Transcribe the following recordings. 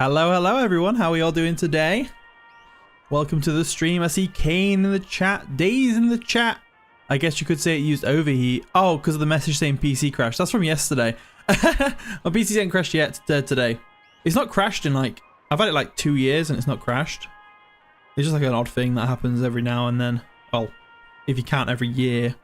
Hello, hello everyone. How are we all doing today? Welcome to the stream. I see Kane in the chat, Days in the chat. I guess you could say it used overheat. Oh, because of the message saying PC crashed. That's from yesterday. My PC hasn't crashed yet today. It's not crashed in like, I've had it like 2 years and it's not crashed. It's just like an odd thing that happens every now and then. Well, if you count every year,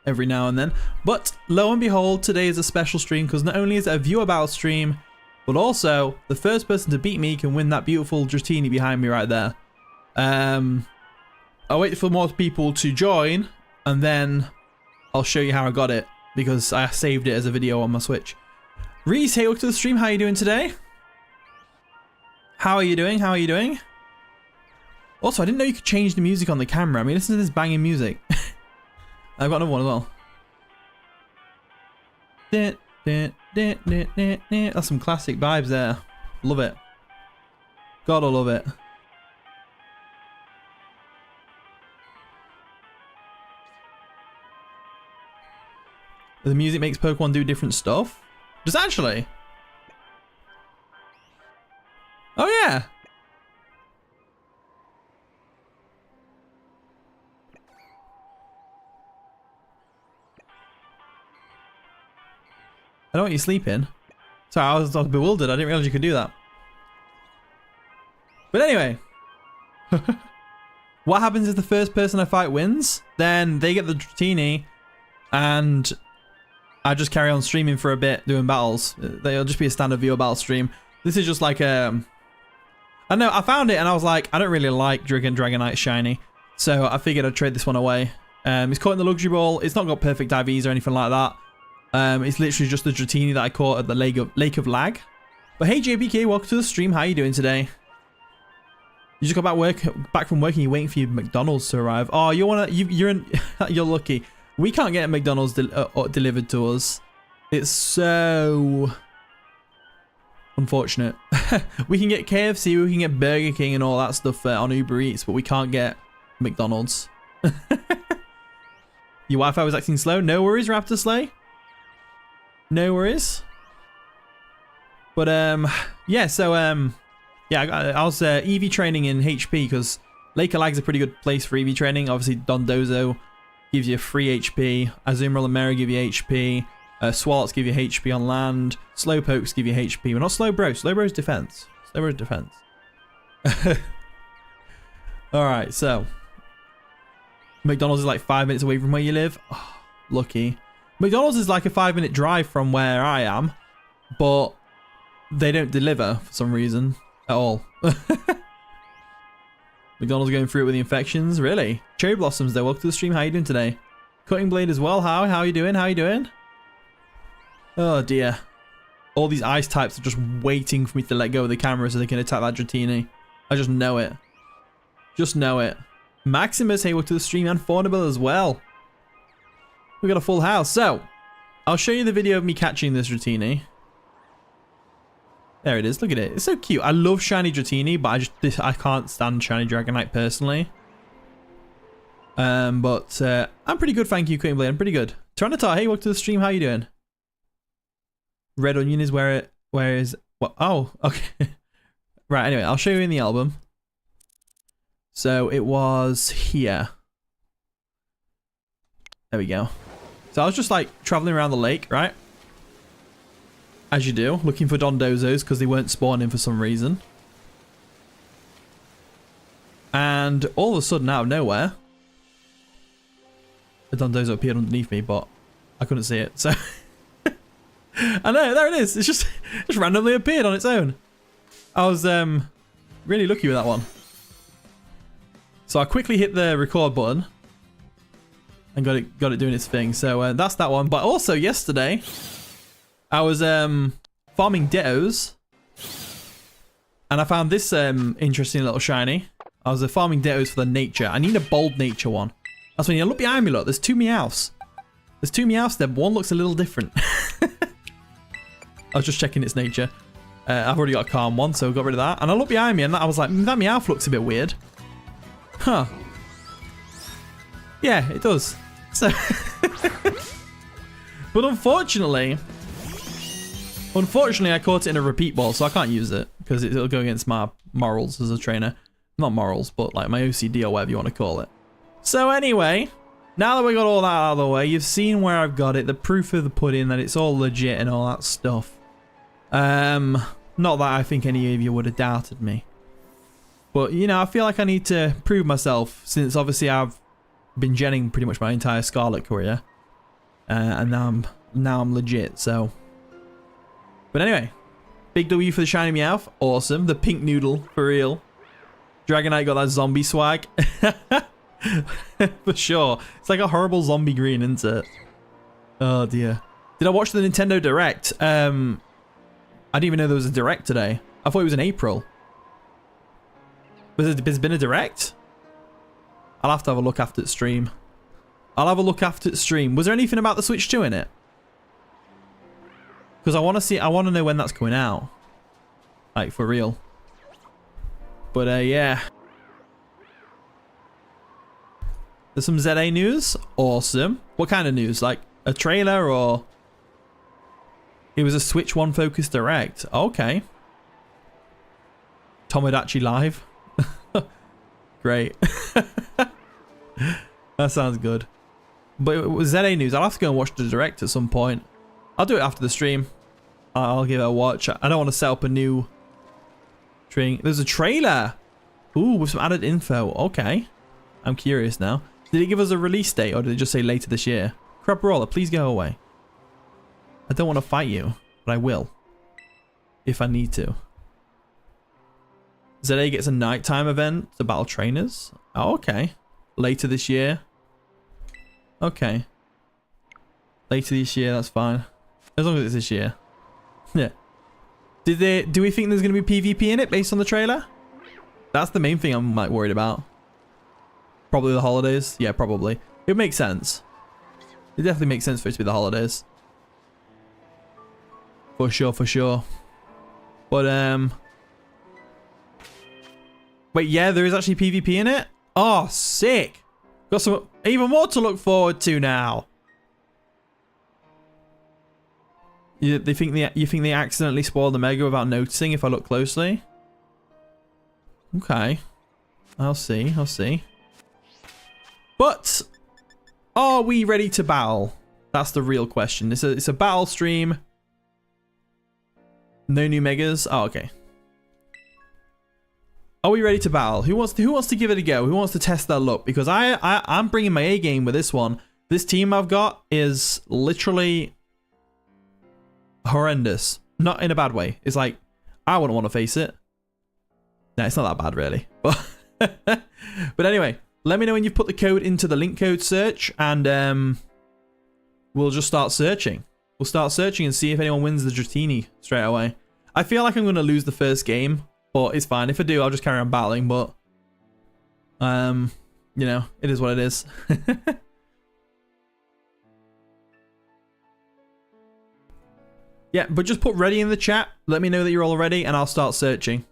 every now and then. But lo and behold, today is a special stream because not only is it a viewer battle stream, but also the first person to beat me can win that beautiful Dratini behind me right there. I'll wait for more people to join and then I'll show you how I got it because I saved it as a video on my Switch. Reese, hey, welcome to the stream. How are you doing today? How are you doing? How are you doing? Also, I didn't know you could change the music on the camera. I mean, listen to this banging music. I've got another one as well. That's some classic vibes there. Love it. Gotta love it. The music makes Pokemon do different stuff. Does it actually? Oh yeah. I don't want you sleeping. Sorry, I was bewildered. I didn't realize you could do that. But anyway. What happens if the first person I fight wins? Then they get the Dratini and I just carry on streaming for a bit doing battles. They'll just be a standard viewer battle stream. This is just like I know, I found it and I was like, I don't really like Dragonite Shiny. So I figured I'd trade this one away. It's caught in the Luxury Ball. It's not got perfect IVs or anything like that. It's literally just the Dratini that I caught at the Lake of Lag. But hey JBK, welcome to the stream. How are you doing today? You just got back from work and you're waiting for your McDonald's to arrive. Oh, you're lucky. We can't get McDonald's delivered to us. It's so unfortunate. We can get KFC, we can get Burger King and all that stuff on Uber Eats, but we can't get McDonald's. Your Wi-Fi was acting slow. No worries, Raptor Slay. No worries. But yeah, so yeah, I was EV training in HP because Lake of Lag's a pretty good place for EV training. Obviously Dondozo gives you free HP, Azumarill and Mary give you HP, Swallots give you HP on land, Slowpokes give you HP. We're not Slowbro, Slowbro's defense. Slowbro's defense. Alright, so McDonald's is like 5 minutes away from where you live. Oh, lucky. McDonald's is like a 5-minute drive from where I am, but they don't deliver for some reason at all. McDonald's going through it with the infections, really? Cherry Blossoms though, welcome to the stream. How you doing today? Cutting Blade as well. How you doing? How you doing? Oh dear. All these ice types are just waiting for me to let go of the camera so they can attack that Dratini. I just know it. Just know it. Maximus, hey, welcome to the stream, and Faunable as well. We got a full house. So, I'll show you the video of me catching this Dratini. There it is. Look at it. It's so cute. I love shiny Dratini, but I can't stand shiny Dragonite personally. But I'm pretty good, thank you, Queen Blade. I'm pretty good. Tyranitar, hey, welcome to the stream. How you doing? Red Onion is where is what? Oh, okay. Right. Anyway, I'll show you in the album. So it was here. There we go. So I was just like traveling around the lake, right? As you do, looking for Dondozos because they weren't spawning for some reason. And all of a sudden, out of nowhere, a Dondozo appeared underneath me, but I couldn't see it. So I know, there it is. It's just randomly appeared on its own. I was really lucky with that one. So I quickly hit the record button and got it doing its thing. So that's that one. But also yesterday, I was farming Dittos, and I found this interesting little shiny. I was farming Dittos for the nature. I need a bold nature one. That's when you look behind me. Look, there's two Meowths. There's two Meowths there. But one looks a little different. I was just checking its nature. I've already got a calm one, so got rid of that. And I looked behind me, and I was like, that Meowth looks a bit weird. Huh. Yeah, it does. So, but unfortunately, I caught it in a repeat ball, so I can't use it. because it'll go against my morals as a trainer. Not morals, but like my OCD or whatever you want to call it. So anyway, now that we got all that out of the way, you've seen where I've got it, the proof of the pudding, that it's all legit and all that stuff. Not that I think any of you would have doubted me. But, you know, I feel like I need to prove myself, since obviously I've been genning pretty much my entire Scarlet career. And now I'm legit, so. But anyway, big W for the Shiny Meowth. Awesome. The pink noodle, for real. Dragonite got that zombie swag. For sure. It's like a horrible zombie green, isn't it? Oh dear. Did I watch the Nintendo Direct? I didn't even know there was a Direct today. I thought it was in April. Has there been a Direct? I'll have to have a look after the stream. I'll have a look after the stream. Was there anything about the Switch 2 in it? Because I want to know when that's coming out. Like, for real. But, yeah. There's some ZA news. Awesome. What kind of news? Like, a trailer or... It was a Switch 1 focused Direct. Okay. Tomodachi Live. Great. That sounds good. But it was ZA news. I'll have to go and watch the Direct at some point. I'll do it after the stream. I'll give it a watch. I don't want to set up a new string. There's a trailer. Ooh, with some added info. Okay. I'm curious now. Did it give us a release date or did it just say later this year? Crab Brawler, please go away. I don't want to fight you, but I will. If I need to. ZA gets a nighttime event to battle trainers. Oh, okay. Later this year. Okay. Later this year, that's fine. As long as it's this year. Yeah. Do we think there's going to be PvP in it based on the trailer? That's the main thing I'm like worried about. Probably the holidays. Yeah, probably. It makes sense. It definitely makes sense for it to be the holidays. For sure, for sure. But, wait, yeah, there is actually PvP in it? Oh, sick. Got some even more to look forward to now. You think they accidentally spoiled the Mega without noticing if I look closely? Okay. I'll see, I'll see. But, are we ready to battle? That's the real question. It's a battle stream. No new Megas? Oh, okay. Are we ready to battle? Who wants to give it a go? Who wants to test their luck? Because I'm bringing my A game with this one. This team I've got is literally horrendous. Not in a bad way. It's like, I wouldn't want to face it. No, it's not that bad really. But anyway, let me know when you've put the code into the link code search and we'll just start searching. We'll start searching and see if anyone wins the Dratini straight away. I feel like I'm going to lose the first game. But it's fine. If I do, I'll just carry on battling. But, you know, it is what it is. Yeah, but just put ready in the chat. Let me know that you're all ready and I'll start searching.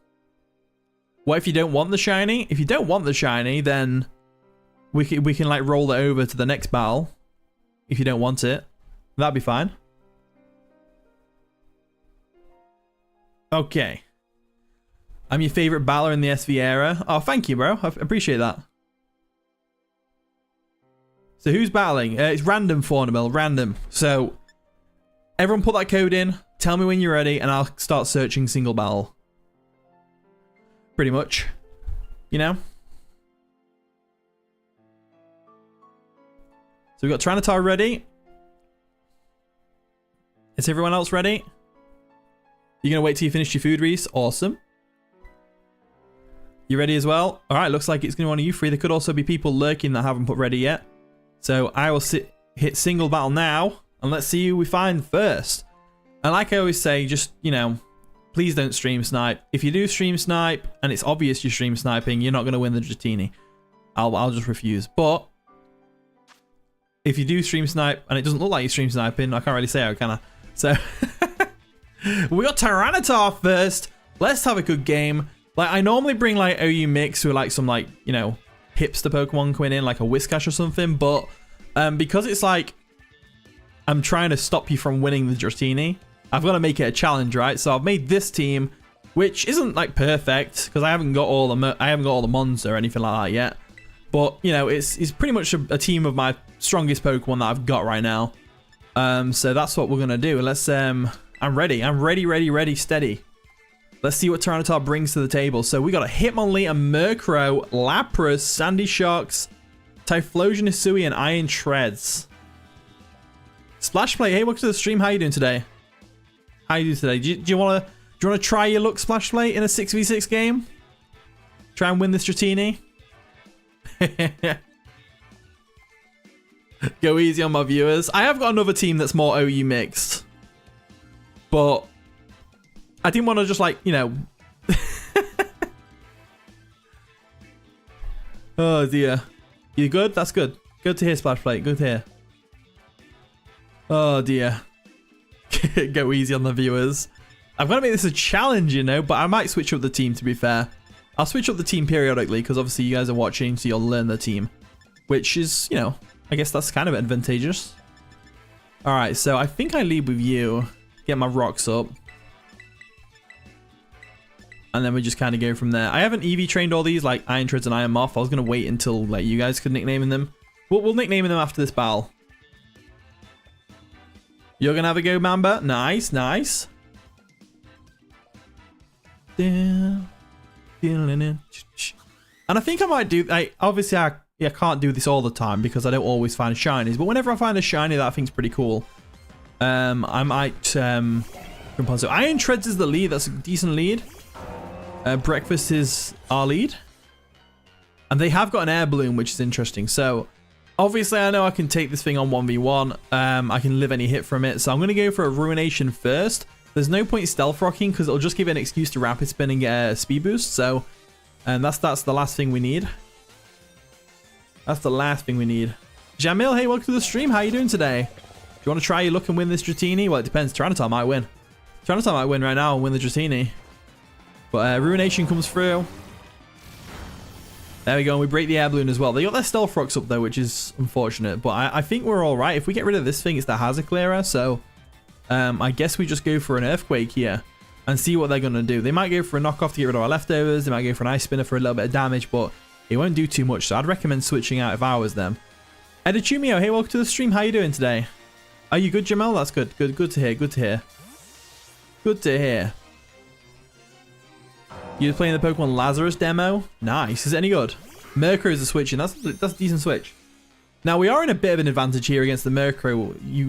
What if you don't want the shiny? If you don't want the shiny, then we can like roll it over to the next battle. If you don't want it, that'd be fine. Okay. I'm your favorite battler in the SV era. Oh, thank you, bro. I appreciate that. So who's battling? It's random, Faunamil. Random. So everyone put that code in. Tell me when you're ready, and I'll start searching single battle. Pretty much. You know? So we've got Tyranitar ready. Is everyone else ready? You're going to wait till you finish your food, Reese? Awesome. You ready as well? All right, looks like it's going to be one of you three. There could also be people lurking that haven't put ready yet. So I will hit single battle now, and let's see who we find first. And like I always say, just, you know, please don't stream snipe. If you do stream snipe, and it's obvious you're stream sniping, you're not going to win the Dratini. I'll just refuse. But if you do stream snipe, and it doesn't look like you're stream sniping, I can't really say how, can I? So we got Tyranitar first. Let's have a good game. Like, I normally bring, like, OU Mix with, like, some, like, you know, hipster Pokemon coming in, like a Whiscash or something, but because it's, like, I'm trying to stop you from winning the Dratini, I've got to make it a challenge, right? So I've made this team, which isn't like perfect because I haven't got all the mons or anything like that yet. But you know, it's pretty much a team of my strongest Pokemon that I've got right now. So that's what we're gonna do. Let's I'm ready. I'm ready, steady. Let's see what Tyranitar brings to the table. So we got a Hitmonlee, a Murkrow, Lapras, Sandy Sharks, Typhlosion, Hisui, and Iron Treads. Splashplay, hey, welcome to the stream. How you doing today? How you doing today? Do you wanna try your luck, Splashplay, in a 6v6 game? Try and win this Dratini? Go easy on my viewers. I have got another team that's more OU mixed. But I didn't want to just like, you know. Oh dear. You good? That's good. Good to hear, Splashplate. Good to hear. Oh dear. Go easy on the viewers. I've got to make this a challenge, you know, but I might switch up the team, to be fair. I'll switch up the team periodically because obviously you guys are watching, so you'll learn the team. Which is, you know, I guess that's kind of advantageous. Alright, so I think I lead with you. Get my rocks up. And then we just kind of go from there. I haven't EV trained all these, like Iron Treads and Iron Moth. I was going to wait until like you guys could nickname them. We'll nickname them after this battle. You're going to have a go, Mamba. Nice, nice. And I think I might do... obviously, I can't do this all the time because I don't always find shinies. But whenever I find a shiny that I think is pretty cool, I might... So Iron Treads is the lead. That's a decent lead. Breakfast is our lead. And they have got an air balloon, which is interesting. So, obviously, I know I can take this thing on 1v1. I can live any hit from it. So, I'm going to go for a Ruination first. There's no point stealth rocking because it'll just give it an excuse to rapid spin and get a speed boost. So, that's the last thing we need. That's the last thing we need. Jamil, hey, welcome to the stream. How you doing today? Do you want to try your luck and win this Dratini? Well, it depends. Tyranitar might win. Tyranitar might win right now and win the Dratini. But Ruination comes through. There we go, and we break the air balloon as well. They got their stealth rocks up though, which is unfortunate. But I think we're all right. If we get rid of this thing, it's the hazard clearer. So I guess we just go for an earthquake here and see what they're going to do. They might go for a knockoff to get rid of our leftovers. They might go for an ice spinner for a little bit of damage, but it won't do too much. So I'd recommend switching out if I was them. Editumio, hey, welcome to the stream. How you doing today? Are you good, Jamel? That's good. Good to hear. Good to hear. Good to hear. You're playing the Pokemon Lazarus demo? Nice. Is it any good? Murkrow is a switch, and that's a decent switch. Now, we are in a bit of an advantage here against the Murkrow. You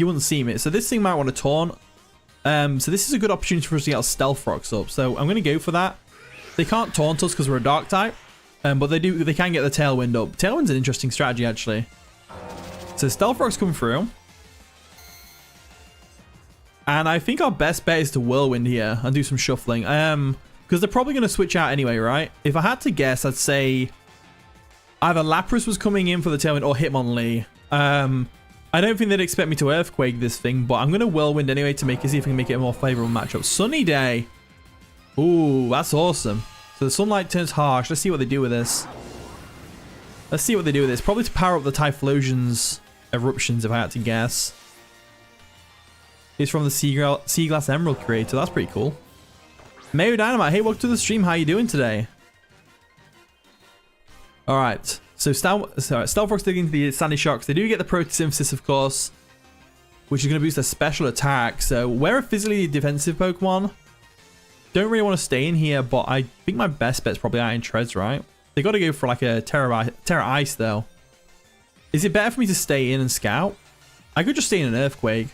wouldn't see it. So this thing might want to taunt. So this is a good opportunity for us to get our stealth rocks up. So I'm going to go for that. They can't taunt us because we're a dark type. But they can get the Tailwind up. Tailwind's an interesting strategy, actually. So stealth rocks come through. And I think our best bet is to Whirlwind here and do some shuffling. Because they're probably going to switch out anyway, right? If I had to guess, I'd say either Lapras was coming in for the Tailwind or Hitmonlee. I don't think they'd expect me to Earthquake this thing, but I'm going to Whirlwind anyway to see if I can make it a more favorable matchup. Sunny Day. Ooh, that's awesome. So the sunlight turns harsh. Let's see what they do with this. Let's see what they do with this. Probably to power up the Typhlosion's eruptions, if I had to guess. It's from the Sea Glass Emerald creator. That's pretty cool. Mayo Dynamite, hey, welcome to the stream. How you doing today? All right. So Stealth Rock's digging into the Sandy Sharks. They do get the Photosynthesis, of course, which is going to boost their special attack. So we're a physically defensive Pokemon. Don't really want to stay in here, but I think my best bet's probably Iron Treads, right? They got to go for like a Terra Ice, though. Is it better for me to stay in and scout? I could just stay in an Earthquake.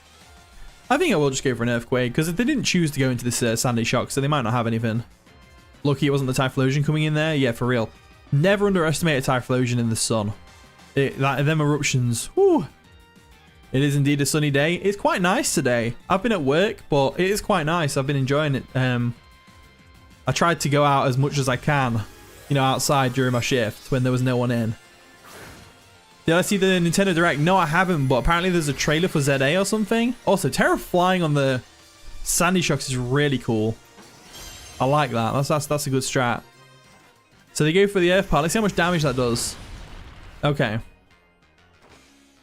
I think I will just go for an Earthquake, because they didn't choose to go into this Sandy Shock, so they might not have anything. Lucky it wasn't the Typhlosion coming in there. Yeah, for real. Never underestimate a Typhlosion in the sun. Them eruptions, whew. It is indeed a sunny day. It's quite nice today. I've been at work, but it is quite nice. I've been enjoying it. I tried to go out as much as I can, you know, outside during my shift when there was no one in. Did I see the Nintendo Direct? No, I haven't, but apparently there's a trailer for ZA or something. Also, Terra flying on the Sandy Shocks is really cool. I like that. That's a good strat. So they go for the Earth Part. Let's see how much damage that does. Okay.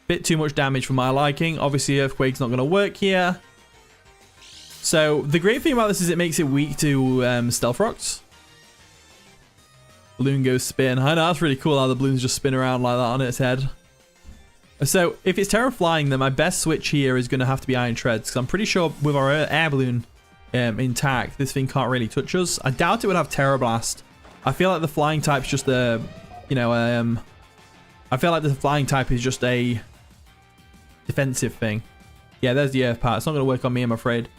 Bit too much damage for my liking. Obviously, Earthquake's not going to work here. So the great thing about this is it makes it weak to Stealth Rocks. Balloon goes spin. I know, that's really cool how the balloons just spin around like that on its head. So if it's Terra Flying, then my best switch here is going to have to be Iron Treads, because I'm pretty sure with our air balloon intact, this thing can't really touch us. I doubt it would have Terra Blast. I feel like the flying type's just a, you know, I feel like the flying type is just a defensive thing. Yeah, there's the Earth part. It's not going to work on me, I'm afraid.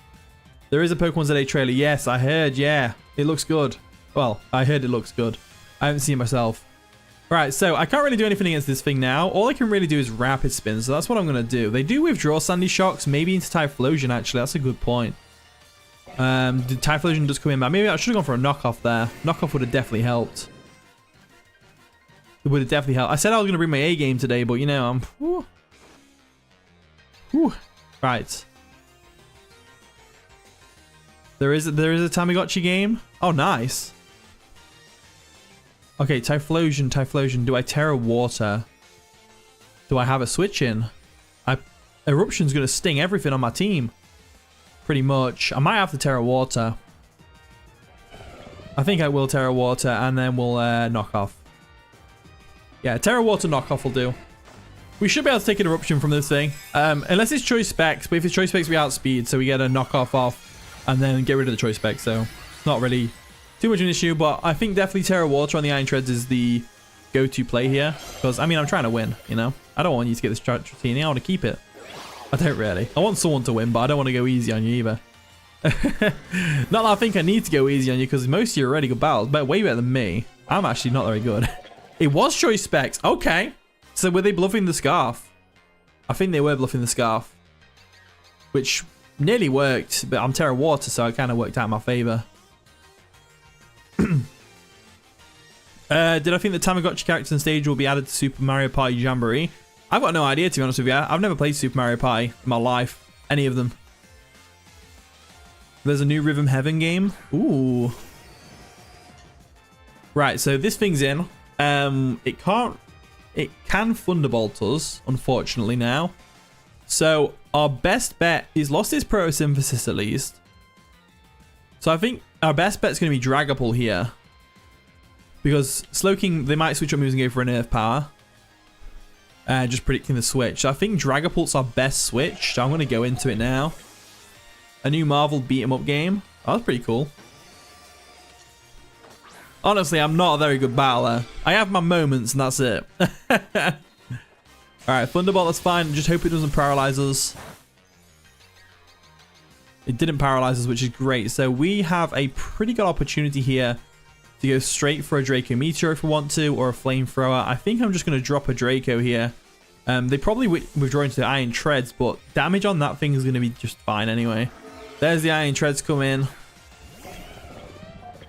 There is a Pokemon Today trailer. Yes, I heard. Yeah, it looks good. Well, I heard it looks good. I haven't seen it myself. Right, so I can't really do anything against this thing now. All I can really do is Rapid Spin, so that's what I'm going to do. They do withdraw Sandy Shocks, maybe into Typhlosion, actually. That's a good point. The Typhlosion does come in, but maybe I should have gone for a knockoff there. Knockoff would have definitely helped. It would have definitely helped. I said I was going to bring my A game today, but you know, I'm... Whew. Whew. Right. There is a Tamagotchi game. Oh, nice. Okay, Typhlosion. Do I Terra Water? Do I have a switch in? Eruption's going to sting everything on my team. Pretty much. I might have to Terra Water. I think I will Terra Water, and then we'll knock off. Yeah, Terra Water knockoff will do. We should be able to take an Eruption from this thing. Unless it's Choice Specs, but if it's Choice Specs, we outspeed, so we get a knockoff off, and then get rid of the Choice Specs, so it's not really too much of an issue, but I think definitely Terra Water on the Iron Treads is the go-to play here, because, I mean, I'm trying to win, you know? I don't want you to get this Dratini, I want to keep it. I don't really. I want someone to win, but I don't want to go easy on you either. Not that I think I need to go easy on you, because most of you are already good battles, but way better than me. I'm actually not very good. It was Choice Specs. Okay. So were they bluffing the Scarf? I think they were bluffing the Scarf. Which nearly worked, but I'm Terra Water, so it kind of worked out in my favor. Did I think the Tamagotchi characters on stage will be added to Super Mario Party Jamboree? I've got no idea, to be honest with you. I've never played Super Mario Party in my life. Any of them. There's a new Rhythm Heaven game. Ooh. Right, so this thing's in. It can Thunderbolt us, unfortunately, now. So our best bet is lost its Photosynthesis at least. So I think our best bet is going to be Dragapult here. Because Slowking, they might switch up moves and go for an Earth Power. Just predicting the switch. So I think Dragapult's our best switch. So I'm going to go into it now. A new Marvel beat 'em up game. Oh, that's pretty cool. Honestly, I'm not a very good battler. I have my moments and that's it. Alright, Thunderbolt, that's fine. Just hope it doesn't paralyze us. It didn't paralyze us, which is great. So we have a pretty good opportunity here to go straight for a Draco Meteor if we want to, or a Flamethrower. I think I'm just going to drop a Draco here. They probably withdraw into the Iron Treads, but damage on that thing is going to be just fine anyway. There's the Iron Treads come in.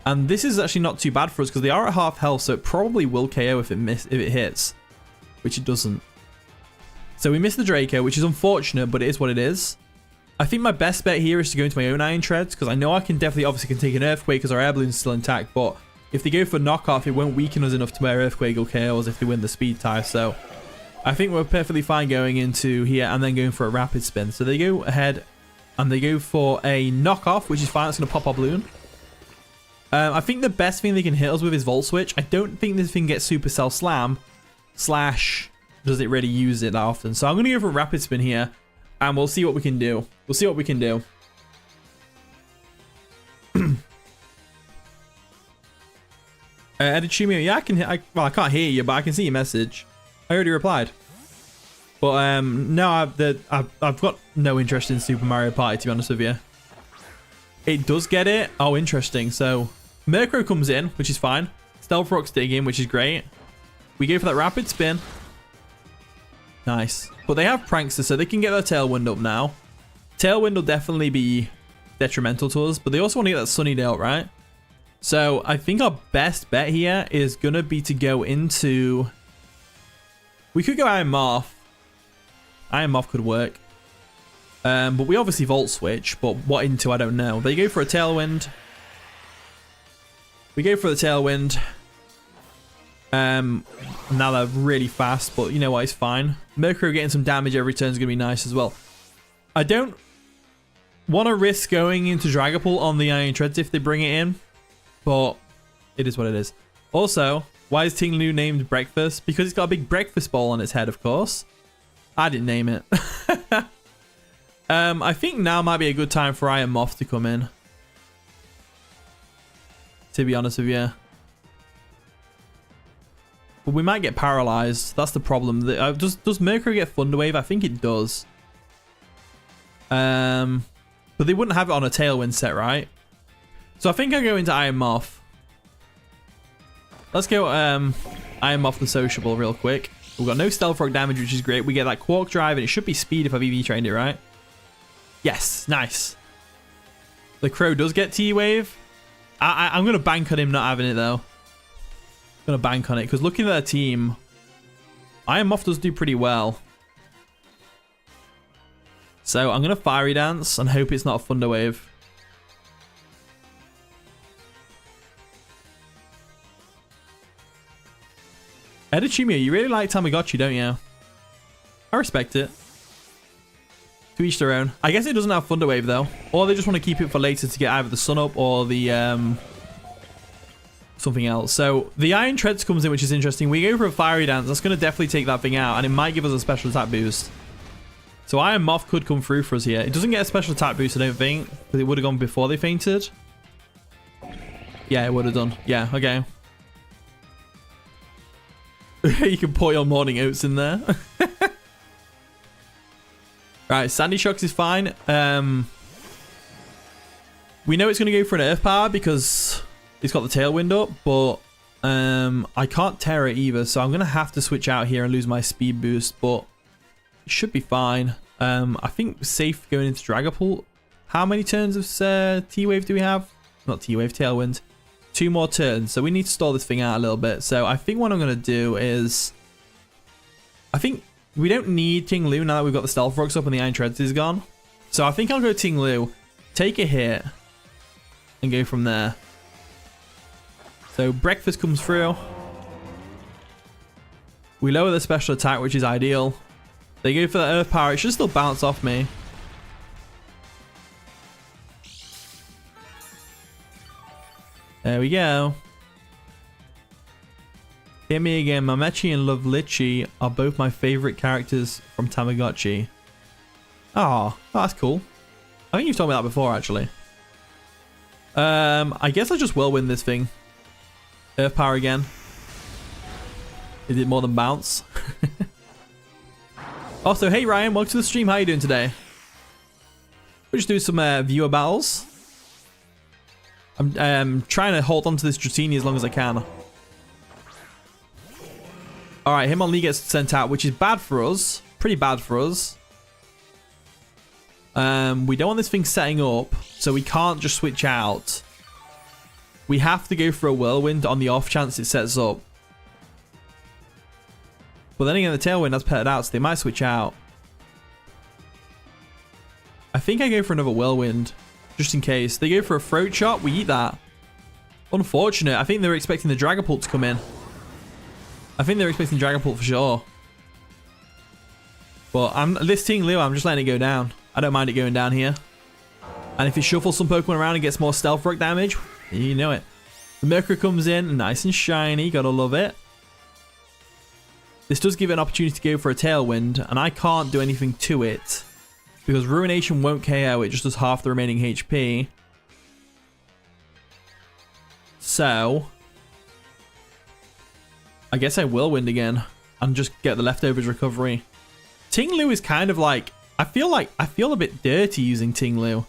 And this is actually not too bad for us because they are at half health, so it probably will KO if it hits, which it doesn't. So we missed the Draco, which is unfortunate, but it is what it is. I think my best bet here is to go into my own Iron Treads because I know I can definitely obviously take an Earthquake because our air balloon is still intact, but if they go for knockoff, it won't weaken us enough to where Earthquake will KO us if they win the speed tie. So I think we're perfectly fine going into here and then going for a Rapid Spin. So they go ahead and they go for a knockoff, which is fine. It's going to pop our balloon. I think the best thing they can hit us with is Volt Switch. I don't think this thing gets Supercell Slam / does it really use it that often. So I'm going to go for a Rapid Spin here and we'll see what we can do. We'll see what we can do. Editchumio, yeah, I can. Well, I can't hear you, but I can see your message. I already replied. But no, I've got no interest in Super Mario Party, to be honest with you. It does get it. Oh, interesting. So Murkrow comes in, which is fine. Stealth Rock's dig in, which is great. We go for that Rapid Spin. Nice. But they have Prankster, so they can get their Tailwind up now. Tailwind will definitely be detrimental to us, but they also want to get that Sunnydale, right? So I think our best bet here is going to be to go into... We could go Iron Moth. Iron Moth could work. But we obviously Volt Switch, but what into, I don't know. They go for a Tailwind. We go for the Tailwind. Now they're really fast, but you know what, it's fine. Murkrow getting some damage every turn is going to be nice as well. I don't want to risk going into Dragapult on the Iron Treads if they bring it in, but it is what it is. Also, why is Ting Lu named Breakfast? Because it's got a big breakfast bowl on its head, of course. I didn't name it. I think now might be a good time for Iron Moth to come in, to be honest with you. But we might get paralyzed. That's the problem. Does Mercury get Thunder Wave? I think it does. But they wouldn't have it on a Tailwind set, right? So I think I go into Iron Moth. Let's go Iron Moth the Sociable real quick. We've got no Stealth Rock damage, which is great. We get that Quark Drive, and it should be Speed if I've EV trained it, right? Yes, nice. The Crow does get T-Wave. I'm going to bank on him not having it, though. I'm going to bank on it, because looking at their team, Iron Moth does do pretty well. So I'm going to Fiery Dance and hope it's not a Thunder Wave. Edachumio, you really like Tamagotchi, don't you? I respect it. To each their own. I guess it doesn't have Thunder Wave, though. Or they just want to keep it for later to get either the Sun Up or the something else. So the Iron Treads comes in, which is interesting. We go for a Fiery Dance. That's going to definitely take that thing out, and it might give us a special attack boost. So Iron Moth could come through for us here. It doesn't get a special attack boost, I don't think, because it would have gone before they fainted. Yeah, it would have done. Yeah, okay. You can pour your morning oats in there. Right, Sandy Shocks is fine. We know it's going to go for an Earth Power because it's got the Tailwind up, but I can't tear it either, so I'm going to have to switch out here and lose my speed boost, but it should be fine. I think safe going into Dragapult. How many turns of T-Wave do we have? Not T-Wave, Tailwind. 2 more turns, so we need to stall this thing out a little bit. So I think what I'm going to do is... I think we don't need Ting Lu now that we've got the Stealth Rocks up and the Iron Treads is gone. So I think I'll go Ting Lu, take a hit, and go from there. So Breakfast comes through. We lower the special attack, which is ideal. They go for the Earth Power. It should still bounce off me. There we go. Hit me again. Mamechi and Lovelichi are both my favorite characters from Tamagotchi. Oh, that's cool. I think you've told me that before, actually. I guess I'll just whirlwind this thing. Earth Power again. Is it more than bounce? Also, hey Ryan, welcome to the stream. How are you doing today? We'll just do some viewer battles. I'm trying to hold on to this Dratini as long as I can. Alright, Hitmonlee gets sent out, which is bad for us. Pretty bad for us. We don't want this thing setting up, so we can't just switch out. We have to go for a Whirlwind on the off chance it sets up. But then again, the Tailwind has petted out, so they might switch out. I think I go for another Whirlwind, just in case. They go for a Throat Shot, we eat that. Unfortunate. I think they were expecting the Dragapult to come in. I think they were expecting Dragapult for sure. But this Ting Lu, I'm just letting it go down. I don't mind it going down here. And if it shuffles some Pokemon around and gets more Stealth Rock damage, you know it. The Mercury comes in, nice and shiny, gotta love it. This does give it an opportunity to go for a Tailwind, and I can't do anything to it. Because Ruination won't KO, it just does half the remaining HP. So... I guess I will win again, and just get the leftovers recovery. Ting Lu is kind of like... I feel a bit dirty using Ting Lu.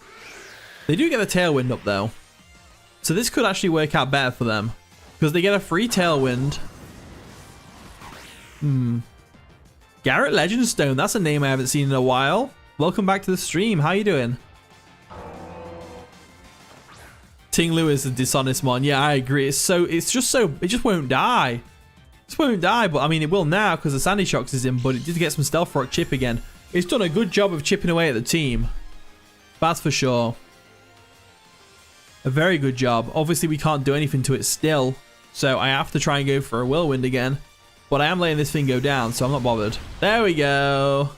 They do get the Tailwind up though. So this could actually work out better for them. Because they get a free Tailwind. Garrett Legendstone, that's a name I haven't seen in a while. Welcome back to the stream, how you doing? Ting Lu is a dishonest one. Yeah, I agree. It just won't die. It just won't die, but I mean it will now because the Sandy Shocks is in, but it did get some Stealth Rock chip again. It's done a good job of chipping away at the team. That's for sure. A very good job. Obviously, we can't do anything to it still. So I have to try and go for a Whirlwind again. But I am letting this thing go down, so I'm not bothered. There we go.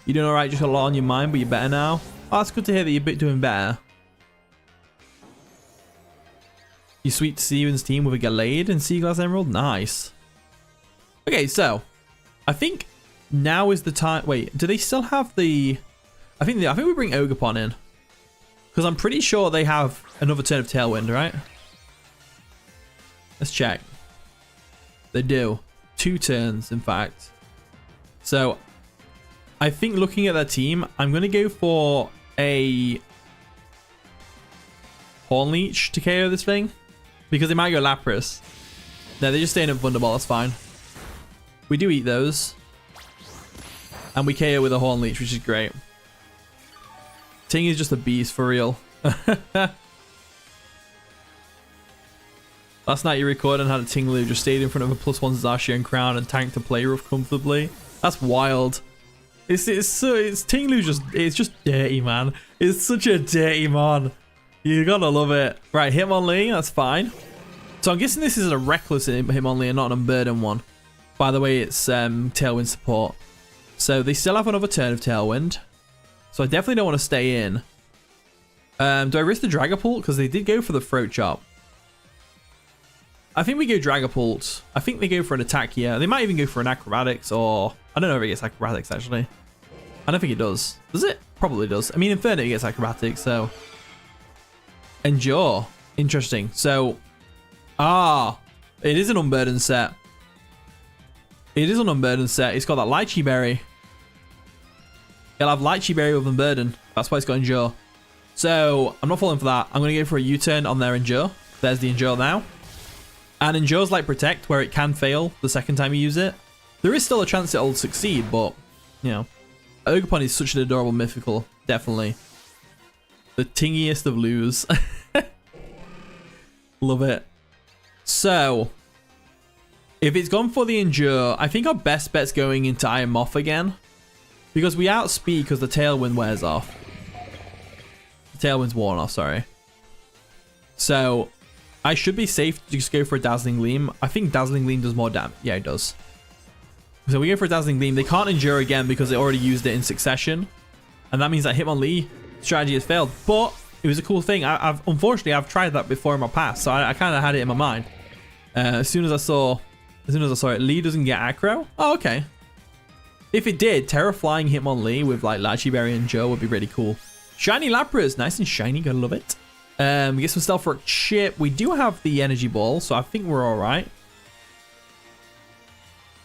You're doing alright, just got a lot on your mind, but you're better now. Oh, it's good to hear that you're doing better. You sweet Steven's team with a Gallade and Sea Glass Emerald? Nice. Okay, so I think now is the time. Wait, do they still have the... I think we bring Ogerpon in. Because I'm pretty sure they have another turn of Tailwind, right? Let's check. They do. 2 turns, in fact. So I think looking at their team, I'm going to go for a Horn Leech to KO this thing. Because they might go Lapras. No, they're just staying at Thunderbolt. That's fine. We do eat those. And we KO with a Horn Leech, which is great. Ting is just a beast for real. Last night you recorded and had a Tinglu just stayed in front of a +1 Zacian Crown and tanked a play rough comfortably. That's wild. It's Tinglu it's just dirty, man. It's such a dirty mon. You gotta love it. Right, Hitmonlee, that's fine. So I'm guessing this is a reckless Hitmonlee and not an Unburden one. By the way, it's Tailwind support. So they still have another turn of Tailwind. So I definitely don't want to stay in. Do I risk the Dragapult? Because they did go for the Throat Chop. I think we go Dragapult. I think they go for an attack here. They might even go for an Acrobatics or... I don't know if it gets Acrobatics, actually. I don't think it does. Does it? Probably does. I mean, Inferno gets Acrobatics, so... Endure. Interesting. So... it is an Unburdened set. It is an Unburdened set. It's got that Lychee Berry. It'll have Lychee Berry with Unburden. That's why it's got Endure. So, I'm not falling for that. I'm going to go for a U-turn on their Endure. There's the Endure now. And Endure's like Protect, where it can fail the second time you use it. There is still a chance it'll succeed, but, you know. Ogerpon is such an adorable mythical. Definitely. The tingiest of loos. Love it. So, if it's gone for the Endure, I think our best bet's going into Iron Moth again. Because we outspeed because the Tailwind wears off. The Tailwind's worn off, sorry. So, I should be safe to just go for a Dazzling Gleam. I think Dazzling Gleam does more damage. Yeah, it does. So we go for a Dazzling Gleam. They can't Endure again because they already used it in succession. And that means that Hitmonlee strategy has failed. But it was a cool thing. Unfortunately, I've tried that before in my past. So I kind of had it in my mind. As soon as I saw it, Lee doesn't get aggro. Oh, okay. If it did, Terraflying Hitmonlee with like Lychee Berry and Joe would be really cool. Shiny Lapras. Nice and shiny. Gotta love it. We get some Stealth Rock chip. We do have the Energy Ball, so I think we're alright.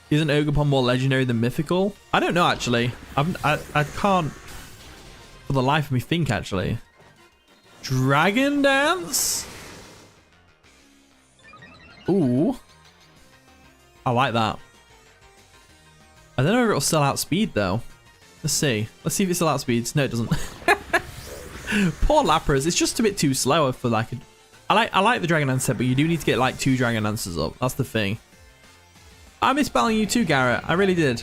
Isn't Ogerpon more legendary than mythical? I don't know, actually. I can't for the life of me think, actually. Dragon Dance? Ooh. I like that. I don't know if it'll still outspeed, though. Let's see. Let's see if it still outspeeds. No, it doesn't. Poor Lapras. It's just a bit too slow for like a... I like the Dragon Dance set, but you do need to get like 2 Dragon Dances up. That's the thing. I miss battling you too, Garrett. I really did.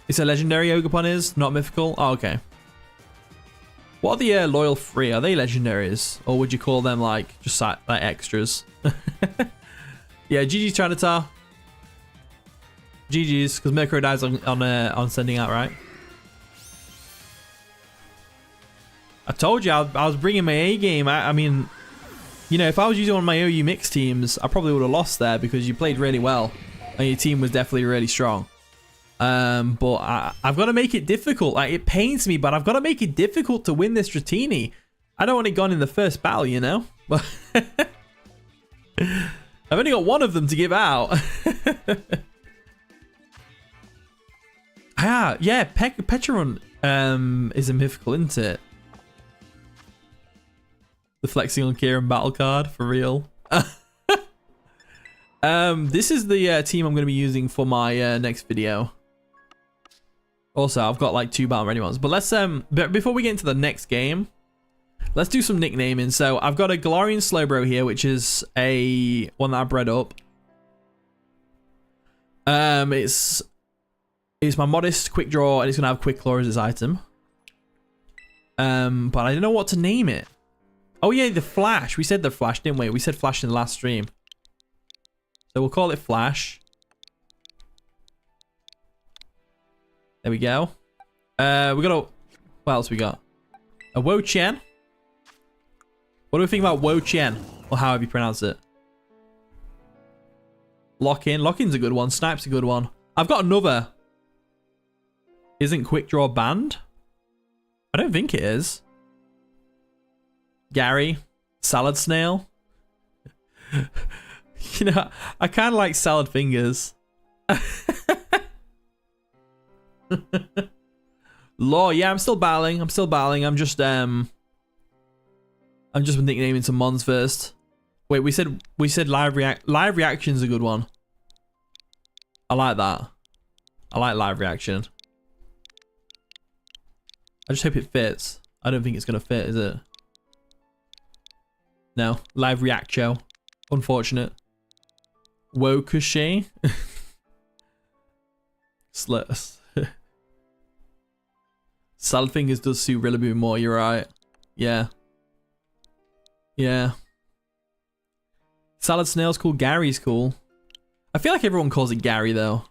It's a legendary Ogerpon is, not mythical. Oh, okay. What are the loyal 3? Are they legendaries? Or would you call them like just like extras? Yeah, GG's Tranitar. GG's, because Murkrow dies on sending out, right? I told you I was bringing my A game. I mean, you know, if I was using one of my OU mixed teams, I probably would have lost there because you played really well and your team was definitely really strong. But I've got to make it difficult. Like, it pains me, but I've got to make it difficult to win this Dratini. I don't want it gone in the first battle, you know? But I've only got one of them to give out. Yeah, Petron is a mythical, isn't it? The flexing on Kieran battle card, for real. This is the team I'm going to be using for my next video. Also, I've got like 2 battle ready ones. But let's but before we get into the next game, let's do some nicknaming. So I've got a Galarian Slowbro here, which is a one that I bred up. It's my modest quick draw, and it's gonna have quick claw as its item. But I don't know what to name it. Oh yeah, the Flash. We said the Flash, didn't we? We said Flash in the last stream. So we'll call it Flash. There we go. We got a... What else we got? A Wo Chen. What do we think about Wo Chen? Or however you pronounce it. Lock-in. Lock-in's a good one. Snipe's a good one. I've got another. Isn't Quick Draw banned? I don't think it is. Gary. Salad Snail. You know, I kind of like salad fingers. Law, yeah, I'm still battling. I'm just nicknaming some mons first. Wait, we said live reaction's a good one. I like that. I like live reaction. I just hope it fits. I don't think it's gonna fit, is it? No, live reaction. Unfortunate. Wokushi. Slurs. Salad fingers does suit really bit more, you're right. Yeah. Yeah. Salad snail's cool, Gary's cool. I feel like everyone calls it Gary though.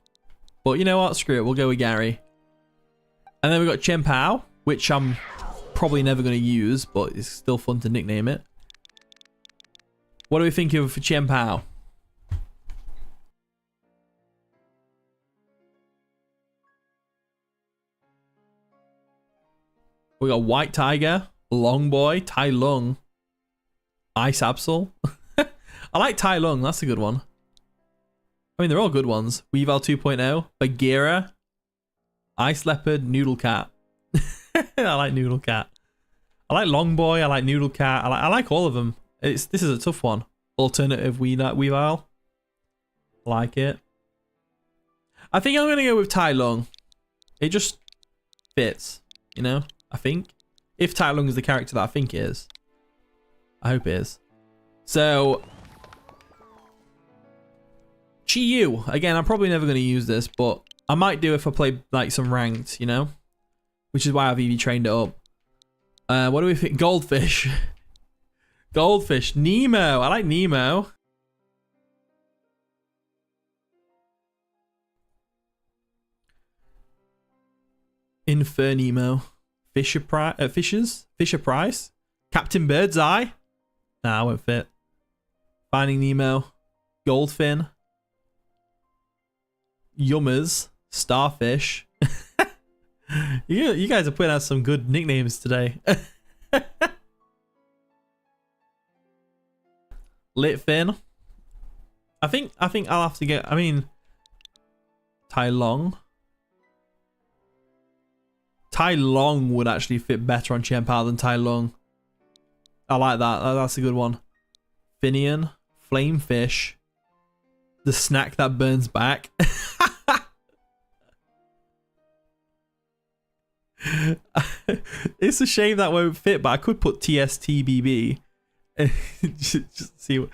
But you know what? Screw it, we'll go with Gary. And then we got Chen Pao, which I'm probably never going to use, but it's still fun to nickname it. What do we think of Chen Pao? We got White Tiger, Long Boy, Tai Lung, Ice Absol. I like Tai Lung, that's a good one. I mean, they're all good ones. Weavile 2.0, Bagheera, Ice Leopard, Noodle Cat. I like Noodle Cat. I like Long Boy, I like Noodle Cat. I like all of them. This is a tough one. Alternative Weavile. I like it. I think I'm going to go with Tai Lung. It just fits, you know? I think. If Tai Lung is the character that I think it is. I hope it is. So... Chi-Yu. Again, I'm probably never going to use this, but I might do if I play like some ranked, you know? Which is why I've EV trained it up. What do we think? Goldfish. Goldfish. Nemo. I like Nemo. Infernemo. Fisher Price. Captain Birdseye. Nah, I won't fit. Finding Nemo. Goldfin. Yummers. Starfish. You guys are putting out some good nicknames today. Litfin. I think I'll have to get. I mean, Tai Long. Tai Long would actually fit better on Chen Pao than Tai Lung. I like that. That's a good one. Finian, Flamefish, the snack that burns back. It's a shame that won't fit, but I could put TSTBB. just see what.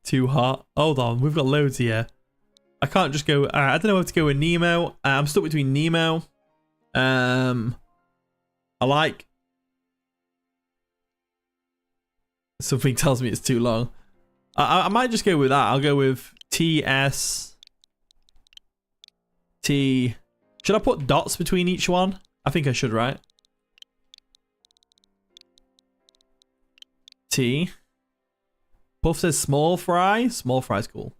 Too hot. Hold on, we've got loads here. I can't just go. I don't know how to go with Nemo. I'm stuck between Nemo. I like. Something tells me it's too long. I might just go with that. I'll go with TST. Should I put dots between each one? I think I should, right? T. Puff says small fry. Small fry's cool.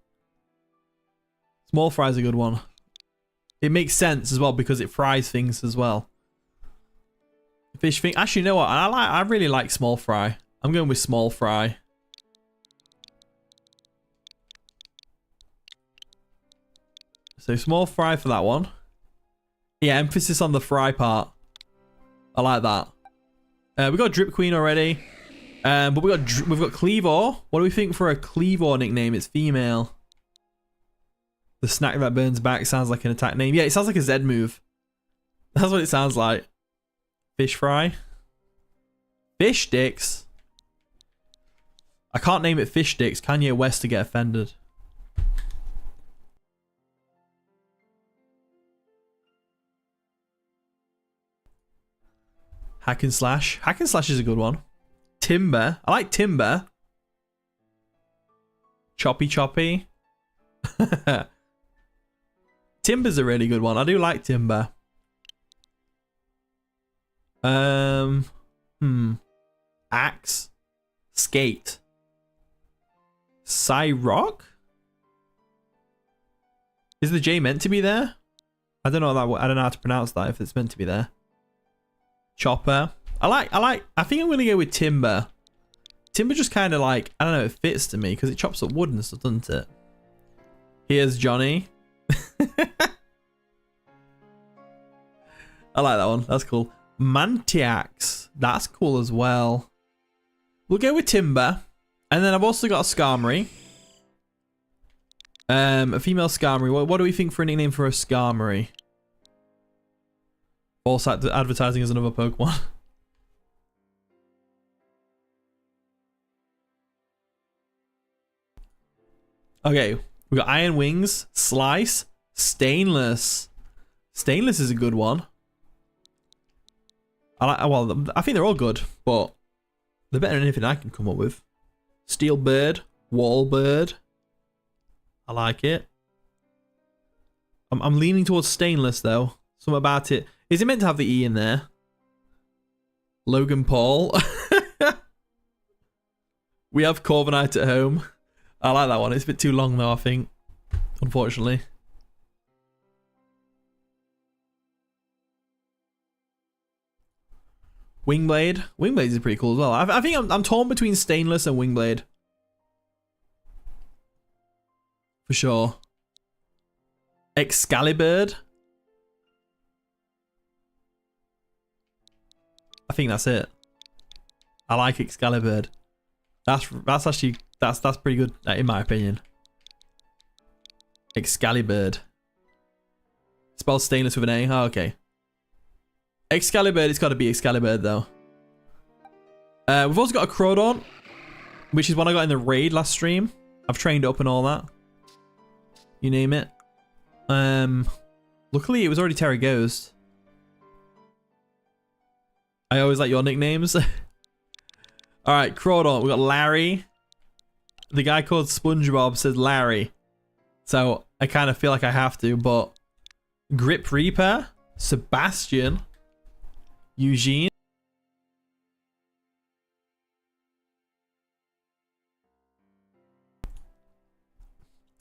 Small fry's a good one. It makes sense as well because it fries things as well. Fish thing. Actually, you know what? I really like small fry. I'm going with small fry. So small fry for that one. Yeah, emphasis on the fry part. I like that. We got Drip Queen already. But we've got Cleavor. What do we think for a Cleavor nickname? It's female. The snack that burns back sounds like an attack name. Yeah, it sounds like a Z move. That's what it sounds like. Fish fry. Fish sticks. I can't name it fish sticks. Kanye West to get offended. Hack and slash. Hack and slash is a good one. Timber. I like Timber. Choppy choppy. Timber's a really good one. I do like Timber. Axe. Skate. Cyrock? Is the J meant to be there? I don't know that. I don't know how to pronounce that if it's meant to be there. Chopper. I think I'm gonna go with Timber. Timber just kind of like, I don't know, it fits to me because it chops up wood and stuff, doesn't it? Here's Johnny. I like that one. That's cool. Mantiax. That's cool as well. We'll go with Timber. And then I've also got a Skarmory. A female Skarmory. What do we think for a nickname for a Skarmory? False advertising as another Pokemon. Okay, we got Iron Wings, Slice, Stainless. Stainless is a good one. Well, I think they're all good, but they're better than anything I can come up with. Steel Bird, Wall Bird. I like it. I'm leaning towards Stainless though. Something about it. Is it meant to have the E in there? Logan Paul. We have Corviknight at home. I like that one. It's a bit too long though, I think. Unfortunately. Wingblade. Wingblade is pretty cool as well. I think I'm torn between Stainless and Wingblade. For sure. Excalibur. I think that's it. I like Excalibur. That's actually that's pretty good in my opinion. Excalibur. Spelled Stainless with an A. Oh, okay. Excalibur, it's got to be Excalibur though. We've also got a Crawdaunt, which is one I got in the raid last stream. I've trained up and all that. You name it. Luckily it was already Terra Ghost. I always like your nicknames. Alright, Crawdaunt. We got Larry. The guy called SpongeBob says Larry. So I kind of feel like I have to, but Grip Reaper, Sebastian, Eugene.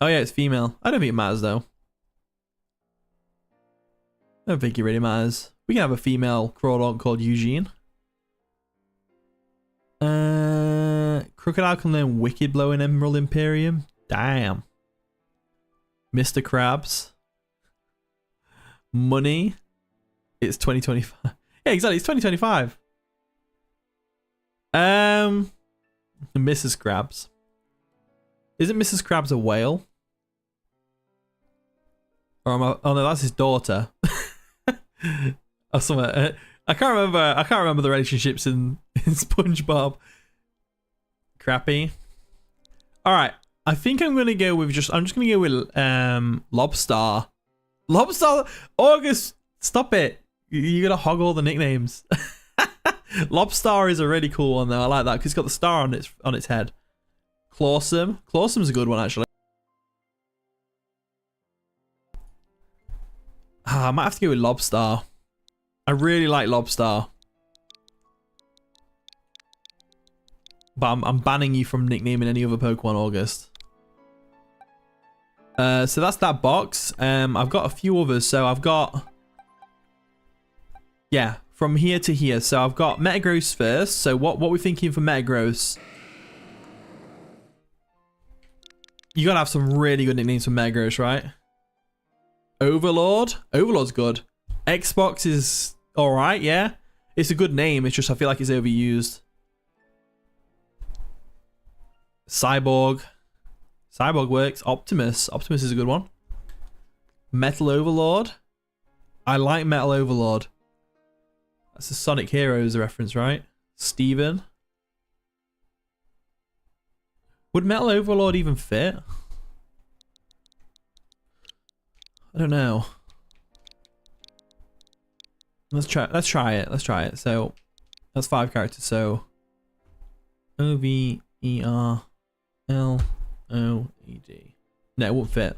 Oh yeah, it's female. I don't think it matters though. I don't think it really matters. We can have a female Crawdaunt called Eugene. Crocodile can learn Wicked Blow in Emerald Imperium. Damn. Mr. Krabs. Money. It's 2025. Yeah, exactly. It's 2025. Mrs. Krabs. Isn't Mrs. Krabs a whale? Or am I? Oh no, that's his daughter. Or something. I can't remember the relationships in SpongeBob. Crappy. All right, I think I'm gonna go with I'm just gonna go with Lobstar. Lobstar. August, stop it! You're gonna hog all the nicknames. Lobstar is a really cool one though. I like that because it's got the star on its head. Clawsome. Clawsome's a good one actually. I might have to go with Lobstar. I really like Lobstar. But I'm banning you from nicknaming any other Pokemon, August. So that's that box. I've got a few others. So I've got... Yeah, from here to here. So I've got Metagross first. So what we're thinking for Metagross... You gotta have some really good nicknames for Metagross, right? Overlord? Overlord's good. Xbox is alright, yeah. It's a good name, it's just I feel like it's overused. Cyborg. Cyborg works. Optimus. Optimus is a good one. Metal Overlord. I like Metal Overlord. That's a Sonic Heroes reference, right? Steven. Would Metal Overlord even fit? I don't know. Let's try it. So that's 5 characters. So Overlord. No, it won't fit.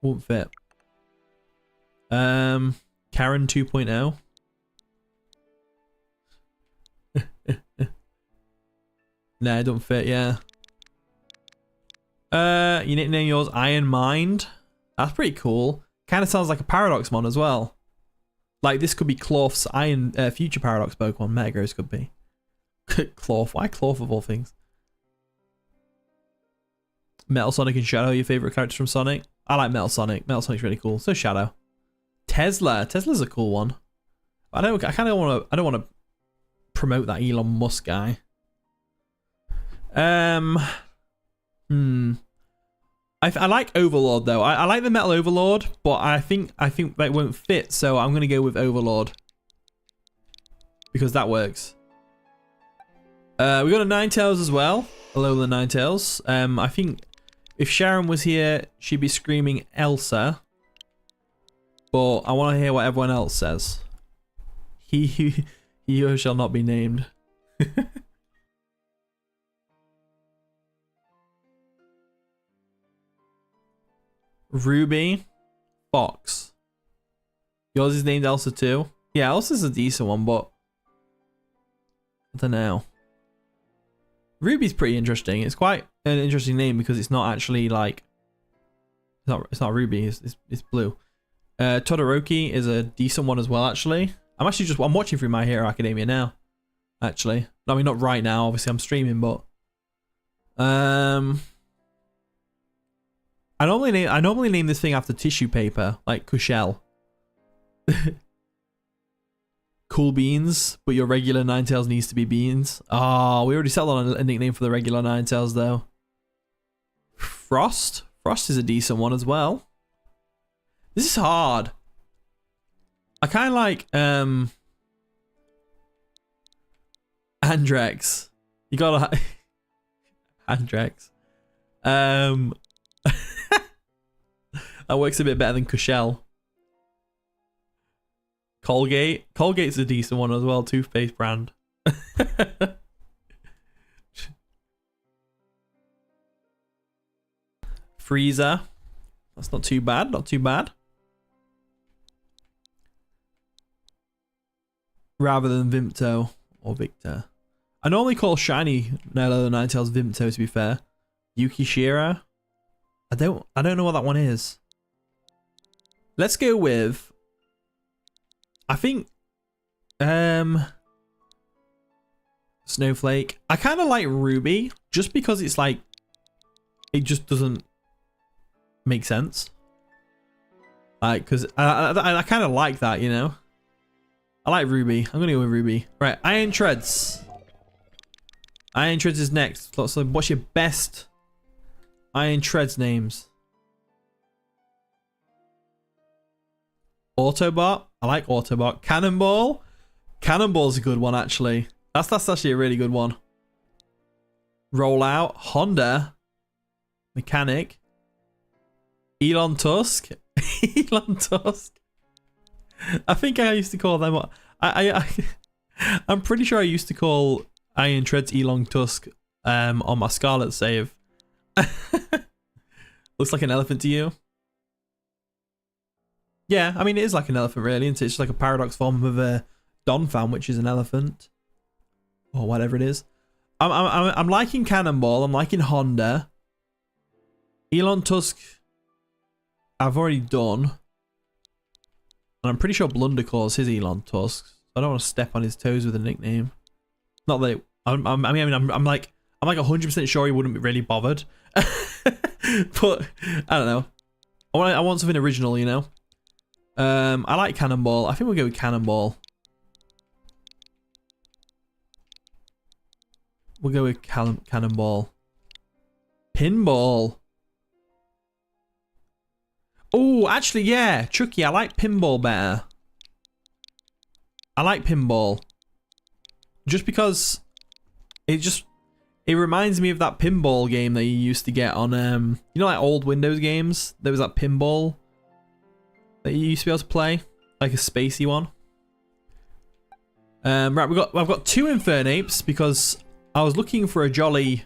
Won't fit. Karen 2.0. Nah, it don't fit, yeah. You nickname yours Iron Mind. That's pretty cool. Kind of sounds like a Paradox mon as well. Like this could be Clorf's Iron future Paradox Pokemon. Metagross could be. Clorf. Why Clorf of all things? Metal Sonic and Shadow, your favorite characters from Sonic? I like Metal Sonic. Metal Sonic's really cool. So Shadow. Tesla. Tesla's a cool one. I kind of want to. I don't want to promote that Elon Musk guy. I like Overlord though. I like the Metal Overlord, but I think that won't fit. So I'm gonna go with Overlord because that works. We got a Ninetales as well. Hello, the Ninetales. I think if Sharon was here, she'd be screaming Elsa. But I want to hear what everyone else says. He who shall not be named. Ruby, Fox. Yours is named Elsa too. Yeah, Elsa's a decent one, but I don't know. Ruby's pretty interesting. It's quite an interesting name because it's not actually like it's not Ruby. It's blue. Todoroki is a decent one as well. Actually, I'm watching through My Hero Academia now. Actually, I mean not right now. Obviously, I'm streaming, but I normally name this thing after tissue paper, like Cushell. Cool Beans, but your regular Ninetales needs to be Beans. Oh, we already settled on a nickname for the regular Ninetales though. Frost? Frost is a decent one as well. This is hard. I kind of like Andrex. You gotta Andrex. That works a bit better than Cushell. Colgate. Colgate's a decent one as well, toothpaste brand. Freezer. That's not too bad, not too bad. Rather than Vimto or Victor. I normally call Shiny Nello the Ninetales Vimto, to be fair. Yuki Shira. I don't know what that one is. Let's go with, I think, Snowflake. I kind of like Ruby just because it's like, it just doesn't make sense. Like, because I kind of like that, you know? I like Ruby. I'm going to go with Ruby. Right, Iron Treads. Iron Treads is next. So what's your best Iron Treads names? Autobot. I like Autobot. Cannonball. Cannonball's a good one, actually. That's actually a really good one. Rollout. Honda. Mechanic. Elon Tusk. Elon Tusk. I think I used to call them. I'm pretty sure I used to call Iron Treads Elon Tusk on my Scarlet save. Looks like an elephant to you. Yeah, I mean it is like an elephant, really, isn't it? It's just like a paradox form of a Donphan, which is an elephant, or whatever it is. I'm liking Cannonball. I'm liking Honda. Elon Tusk, I've already done, and I'm pretty sure Blunder calls his Elon Tusk. I don't want to step on his toes with a nickname. Not that I'm like 100% sure he wouldn't be really bothered, but I don't know. I want something original, you know. I like Cannonball. I think we'll go with Cannonball. We'll go with Cannonball. Pinball. Oh, actually, yeah. Chucky, I like Pinball better. I like Pinball. Just because it reminds me of that pinball game that you used to get on, you know, like old Windows games? There was that pinball that you used to be able to play, like a spacey one. Right, I've got two Infernapes because I was looking for a jolly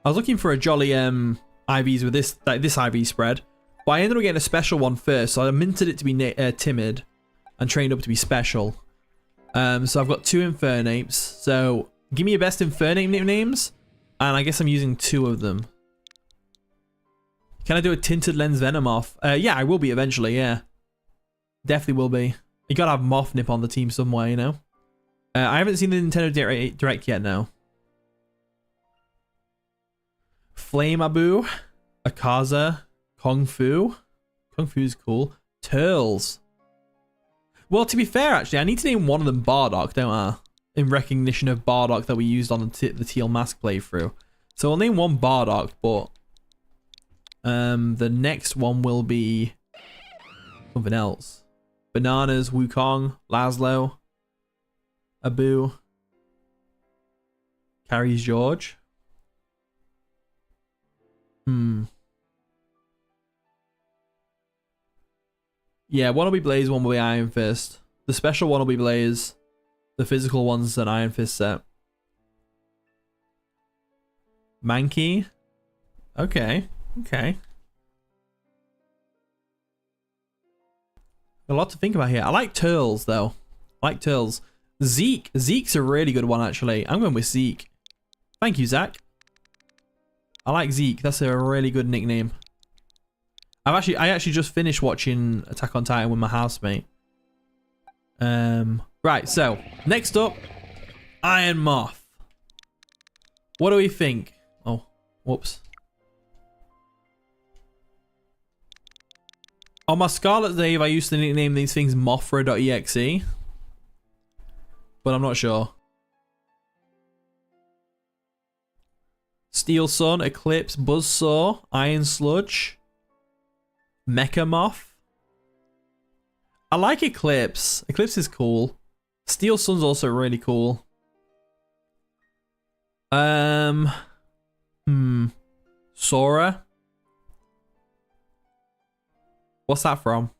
IVs with this IV spread, But I ended up getting a special one first, so I minted it to be timid and trained up to be special. So I've got 2 Infernapes. So give me your best Infernape nicknames, and I guess I'm using 2 of them. Can I do a Tinted Lens Venomoth? Yeah, I will be eventually, yeah. Definitely will be. You gotta have Moffnip on the team somewhere, you know? I haven't seen the Nintendo Direct yet, no. Flame Abu, Akaza, Kung Fu. Kung Fu's cool. Turles. Well, to be fair, actually, I need to name one of them Bardock, don't I? In recognition of Bardock that we used on the Teal Mask playthrough. So I'll name one Bardock, but the next one will be something else. Bananas, Wukong, Laszlo, Abu, Carries George. Yeah, one will be Blaze, one will be Iron Fist. The special one will be Blaze. The physical one's an Iron Fist set. Mankey. Okay. Okay. A lot to think about here. I like Turles, though. I like Turles. Zeke. Zeke's a really good one, actually. I'm going with Zeke. Thank you, Zach. I like Zeke. That's a really good nickname. I actually just finished watching Attack on Titan with my housemate. Right, so next up, Iron Moth. What do we think? Oh, whoops. On my Scarlet Dave, I used to nickname these things Mothra.exe, but I'm not sure. Steel Sun, Eclipse, Buzzsaw, Iron Sludge, Mecha Moth. I like Eclipse. Eclipse is cool. Steel Sun's also really cool. Sora. What's that from?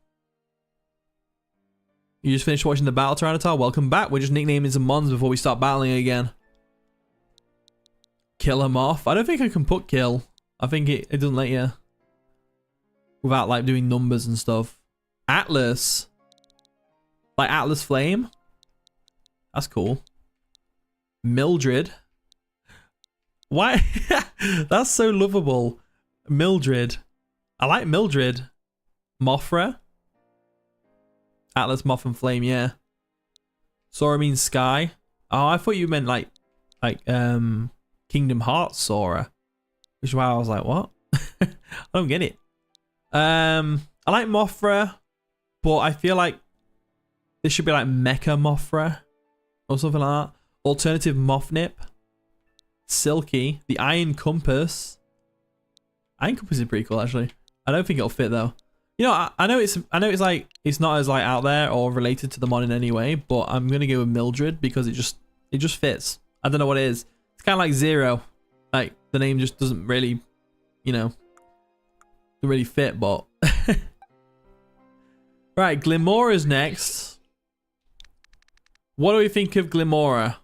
You just finished watching the Battle Tyranitar? Welcome back. We're just nicknaming some mons before we start battling again. Kill him off. I don't think I can put kill. I think it doesn't let you. Without like doing numbers and stuff. Atlas. Like Atlas Flame. That's cool. Mildred. Why? That's so lovable. Mildred. I like Mildred. Mothra. Atlas, Moth, and Flame, yeah. Sora means sky. Oh, I thought you meant like Kingdom Hearts Sora. Which is why I was like, what? I don't get it. I like Mothra, but I feel like this should be like Mecha Mothra or something like that. Alternative Moffnip. Silky. The Iron Compass. Iron Compass is pretty cool, actually. I don't think it'll fit though. You know, I know it's like it's not as like out there or related to the mod in any way, but I'm gonna go with Mildred because it just fits. I don't know what it is. It's kind of like Zero. Like the name just doesn't really, you know, doesn't really fit. But right, Glimora's next. What do we think of Glimora?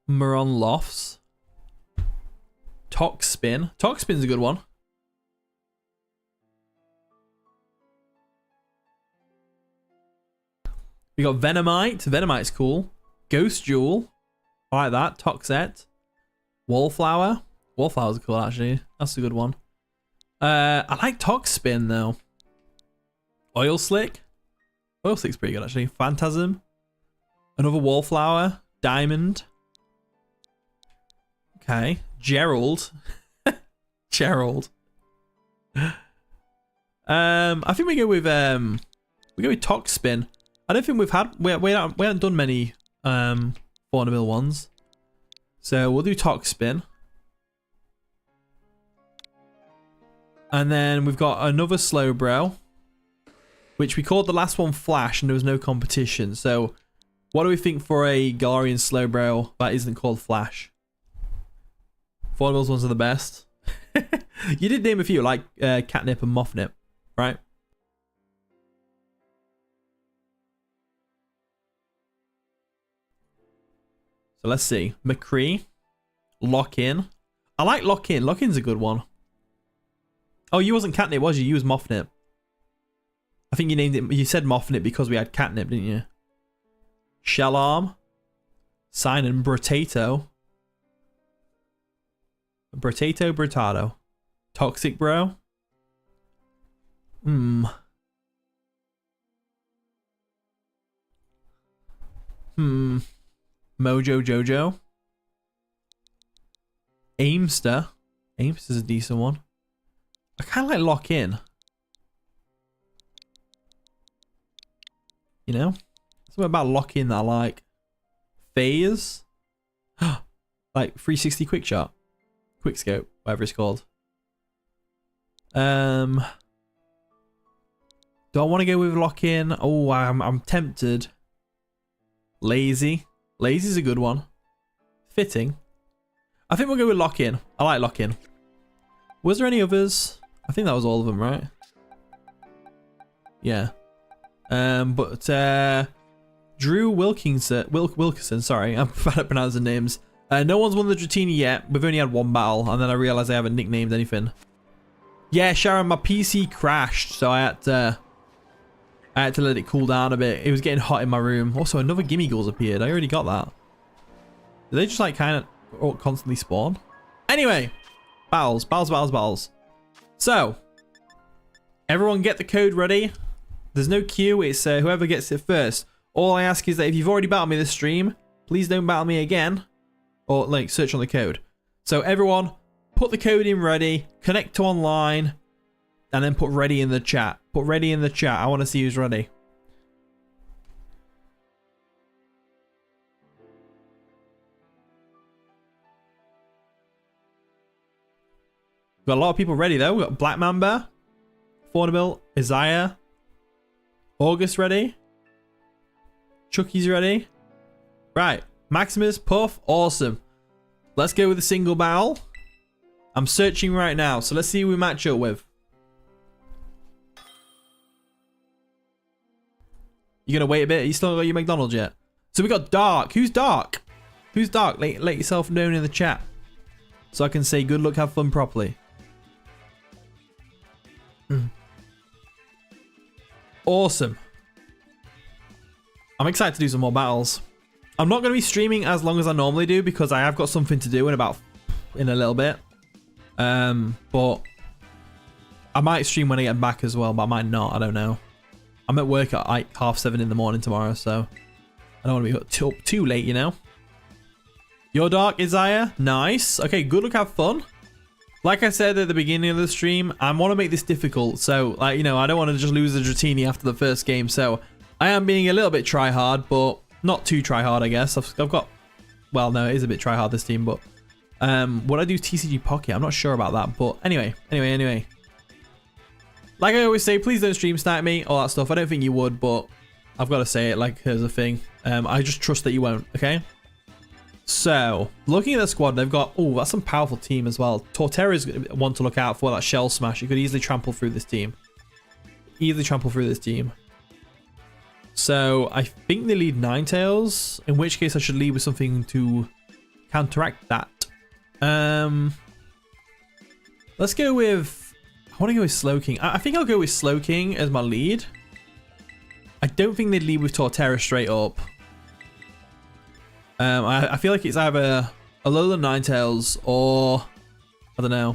Maron Lofts. Toxspin. Toxspin's a good one. We got Venomite. Venomite's cool. Ghost Jewel. I like that. Toxette. Wallflower. Wallflower's cool, actually. That's a good one. I like Toxspin, though. Oil Slick. Oil Slick's pretty good, actually. Phantasm. Another Wallflower. Diamond. Okay. Gerald. Gerald. I think we go with Toxspin. I don't think we haven't done many 400 mil ones. So we'll do Toxspin. And then we've got another Slowbro, which we called the last one Flash, and there was no competition. So what do we think for a Galarian Slowbro that isn't called Flash? 400 mils ones are the best. You did name a few, like Catnip and Moffnip, right? So let's see. McCree. Lock in. I like lock in. Lock in's a good one. Oh, you wasn't catnip, was you? You was moffnip. I think you named it. You said moffnip because we had catnip, didn't you? Shell arm. Sign and Brotato. Brotato, Brotado. Toxic bro. Mojo Jojo. Aimster. Aimster's a decent one. I kind of like lock in. You know? Something about lock in that I like. Phase. Like 360 quick shot. Quick scope, whatever it's called. Do I want to go with lock in? Oh, I'm tempted. Lazy. Lazy's a good one. Fitting. I think we'll go with lock in. I like lock in. Was there any others? I think that was all of them, right? Yeah. Drew Wilkinson, sorry, I'm bad at pronouncing names. No one's won the Dratini yet. We've only had one battle, and then I realized I haven't nicknamed anything. Yeah, Sharon, my PC crashed, so I had to let it cool down a bit. It was getting hot in my room. Also, another Gimme Ghouls appeared. I already got that. Do they just like kind of constantly spawn? Anyway, battles. So, everyone get the code ready. There's no queue. It's whoever gets it first. All I ask is that if you've already battled me this stream, please don't battle me again. Or like search on the code. So everyone, put the code in ready, connect to online, and then put ready in the chat. Put ready in the chat. I want to see who's ready. Got a lot of people ready though. We've got Black Mamba, Faunable, Isaiah, August ready. Chucky's ready. Right. Maximus, Puff, awesome. Let's go with a single battle. I'm searching right now, so let's see who we match up with. You gonna wait a bit? You still got your McDonald's yet? So we got Dark. Who's Dark? Who's Dark? Let yourself known in the chat, so I can say good luck, have fun properly. Awesome. I'm excited to do some more battles. I'm not going to be streaming as long as I normally do because I have got something to do in a little bit. But I might stream when I get back as well, but I might not. I don't know. I'm at work at like 7:30 in the morning tomorrow, so I don't want to be up too late, you know. You're Dark, Isaiah. Nice. Okay, good luck, have fun. Like I said at the beginning of the stream, I want to make this difficult. So, like, you know, I don't want to just lose the Dratini after the first game. So I am being a little bit try hard, but not too try hard, I guess. I've got, well, no, it is a bit try hard this team, but would I do TCG Pocket? I'm not sure about that, but anyway. Like I always say, please don't stream snipe me, all that stuff. I don't think you would, but I've got to say it like here's the thing. I just trust that you won't, okay? So, looking at the squad, they've got, oh, that's some powerful team as well. Torterra's one to look out for, that Shell Smash. You could easily trample through this team. So, I think they lead Ninetales, in which case I should lead with something to counteract that. Let's go with, I want to go with Slowking. I think I'll go with Slowking as my lead. I don't think they'd lead with Torterra straight up. I feel like it's either a Alolan Ninetales or, I don't know.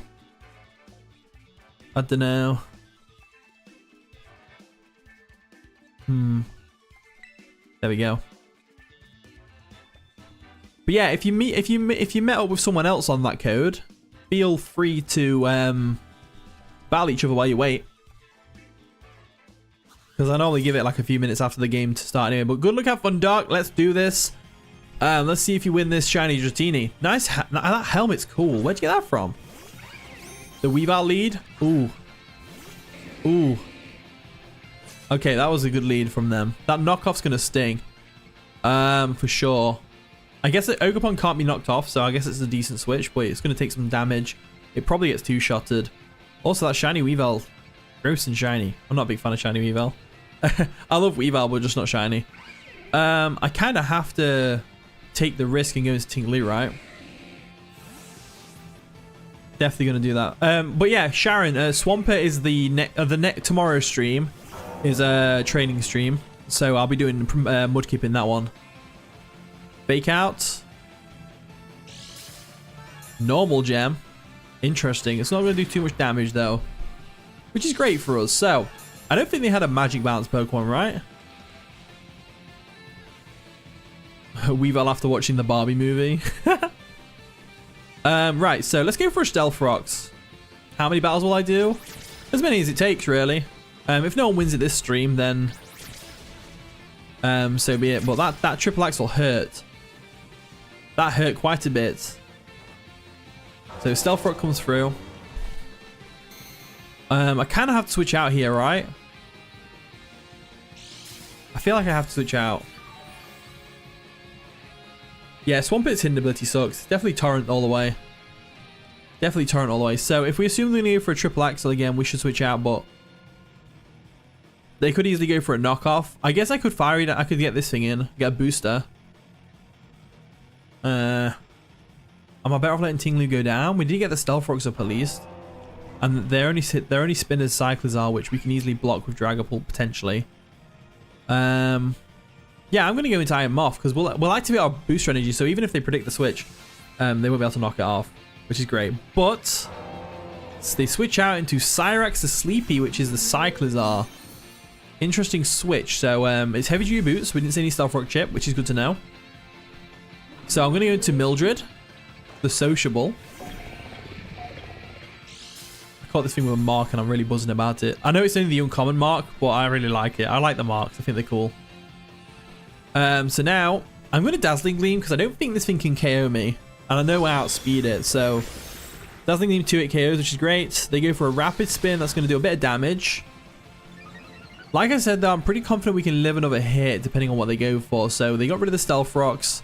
There we go. But yeah, if you met up with someone else on that code, feel free to battle each other while you wait. Because I normally give it like a few minutes after the game to start anyway. But good luck, have fun, Dark. Let's do this. Let's see if you win this shiny Dratini. Nice. That helmet's cool. Where'd you get that from? The Weavile lead? Ooh. Ooh. Okay, that was a good lead from them. That knockoff's going to sting. For sure. I guess that Ogerpon can't be knocked off, so I guess it's a decent switch, but it's going to take some damage. It probably gets two-shotted. Also, that shiny Weavile. Gross and shiny. I'm not a big fan of shiny Weavile. I love Weavile, but just not shiny. I kind of have to take the risk and go into Tingley, right? Definitely gonna do that. But yeah, Sharon, Swampert is the tomorrow stream is a training stream, so I'll be doing Mudkip in that one. Fake out. Normal gem. Interesting. It's not gonna do too much damage though, which is great for us. So I don't think they had a magic bounce Pokemon, right? Weavile after watching the Barbie movie. Right, so let's go for a Stealth Rocks. How many battles will I do? As many as it takes, really. If no one wins at this stream, then so be it. But that triple axe will hurt. That hurt quite a bit. So Stealth Rock comes through. I kind of have to switch out here, right? I feel like I have to switch out. Yeah, Swampert's hidden ability sucks. Definitely Torrent all the way. Definitely Torrent all the way. So if we assume they're going to go for a triple axle again, we should switch out, but they could easily go for a knockoff. I guess I could fire it. I could get this thing in, get a booster. Am I better off letting Tinglu go down? We did get the Stealth Rocks up at least. And they're only spinners cyclers are, which we can easily block with Dragapult potentially. Yeah, I'm going to go into Iron Moth because we'll activate our booster energy. So even if they predict the switch, they won't be able to knock it off, which is great. But they switch out into Cyrax the Sleepy, which is the Cyclizar. Interesting switch. So it's heavy duty boots. We didn't see any Stealth Rock chip, which is good to know. So I'm going to go into Mildred, the Sociable. I caught this thing with a mark and I'm really buzzing about it. I know it's only the uncommon mark, but I really like it. I like the marks. I think they're cool. So now I'm going to Dazzling Gleam because I don't think this thing can KO me. And I know I outspeed it. So Dazzling Gleam 2-hit KOs, which is great. They go for a Rapid Spin. That's going to do a bit of damage. Like I said, though, I'm pretty confident we can live another hit depending on what they go for. So they got rid of the Stealth Rocks.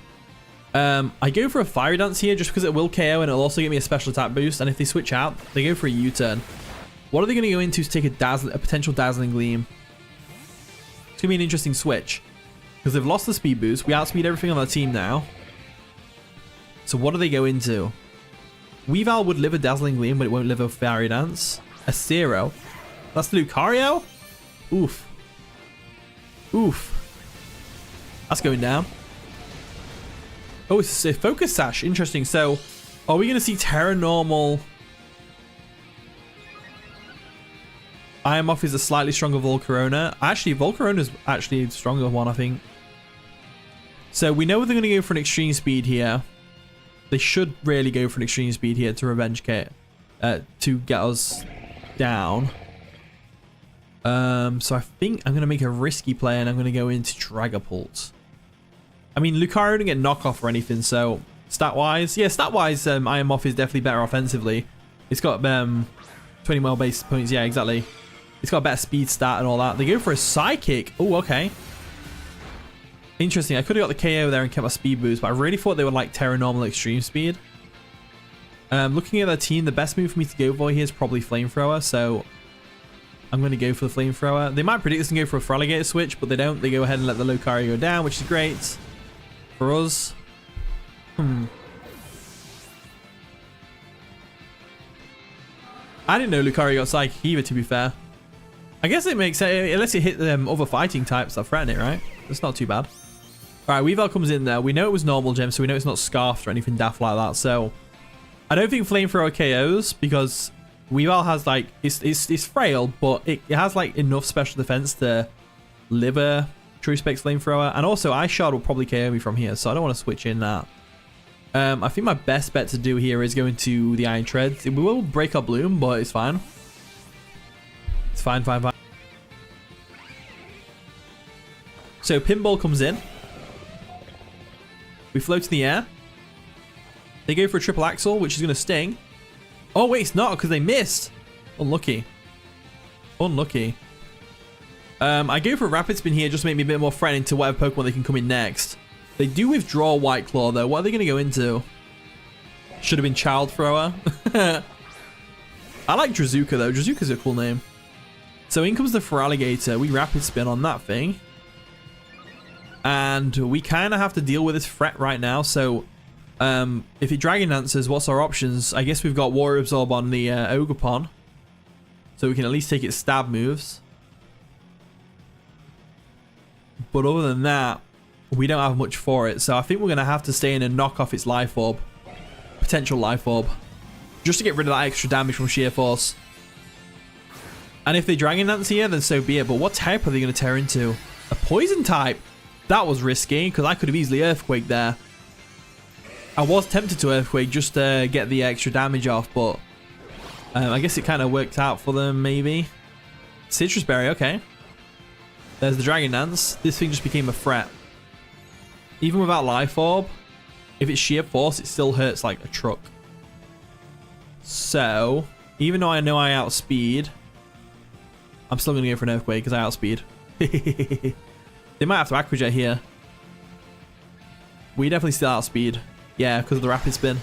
I go for a Fiery Dance here just because it will KO and it'll also give me a special attack boost. And if they switch out, they go for a U-turn. What are they going to go into to take a potential Dazzling Gleam? It's going to be an interesting switch. Because they've lost the speed boost. We outspeed everything on our team now. So what do they go into? Weavile would live a Dazzling Gleam, but it won't live a Fiery Dance. A Zero. That's Lucario? Oof. Oof. That's going down. Oh, it's a Focus Sash. Interesting. So, are we going to see Terra Normal? Iron Moth is a slightly stronger Volcarona. Actually, Volcarona is actually a stronger one, I think. So we know they're going to go for an Extreme Speed here. They should really go for an Extreme Speed here to revenge Kit, to get us down. So I think I'm going to make a risky play and I'm going to go into Dragapult. I mean, Lucario didn't get knockoff or anything, so stat-wise, yeah, stat-wise, Iron Moth is definitely better offensively. It's got 20 mile base points, yeah, exactly. It's got a better speed stat and all that. They go for a Psychic. Oh, okay. Interesting. I could have got the KO there and kept my speed boost, but I really thought they would like Terra Normal Extreme Speed. Looking at their team, the best move for me to go for here is probably Flamethrower, so I'm going to go for the Flamethrower. They might predict this and go for a Feraligatr switch, but they don't. They go ahead and let the Lucario go down, which is great for us. I didn't know Lucario got Psychic either, to be fair. I guess it makes sense, unless you hit other fighting types that threaten it, right? It's not too bad. Alright, Weavile comes in there. We know it was normal gem, so we know it's not Scarfed or anything daft like that. So, I don't think Flamethrower KOs, because Weavile has, like, it's frail, but it has, like, enough special defense to live a True Specs Flamethrower. And also, Ice Shard will probably KO me from here, so I don't want to switch in that. I think my best bet to do here is go into the Iron Treads. We will break our Bloom, but it's fine. It's fine. So Pinball comes in. We float in the air. They go for a triple axle, which is going to sting. Oh, wait, it's not because they missed. Unlucky. I go for a Rapid Spin here just to make me a bit more threatening to whatever Pokemon they can come in next. They do withdraw White Claw, though. What are they going to go into? Should have been Child Thrower. I like Drazuka, though. Drazuka's a cool name. So in comes the Feraligatr. We Rapid Spin on that thing. And we kind of have to deal with this threat right now. So If it Dragon Dances, what's our options? I guess we've got Water Absorb on the Ogerpon. So we can at least take its stab moves. But other than that, we don't have much for it. So I think we're going to have to stay in and knock off its Life Orb. Potential Life Orb. Just to get rid of that extra damage from sheer force. And if they Dragon Dance here, then so be it. But what type are they going to tear into? A poison type? That was risky, because I could have easily Earthquake there. I was tempted to Earthquake just to get the extra damage off, but I guess it kind of worked out for them, maybe. Citrus Berry, okay. There's the Dragon Dance. This thing just became a threat. Even without Life Orb, if it's sheer force, it still hurts like a truck. So, even though I know I outspeed, I'm still going to go for an Earthquake because I outspeed. They might have to Aqua Jet here. We definitely still outspeed. Yeah, because of the Rapid Spin.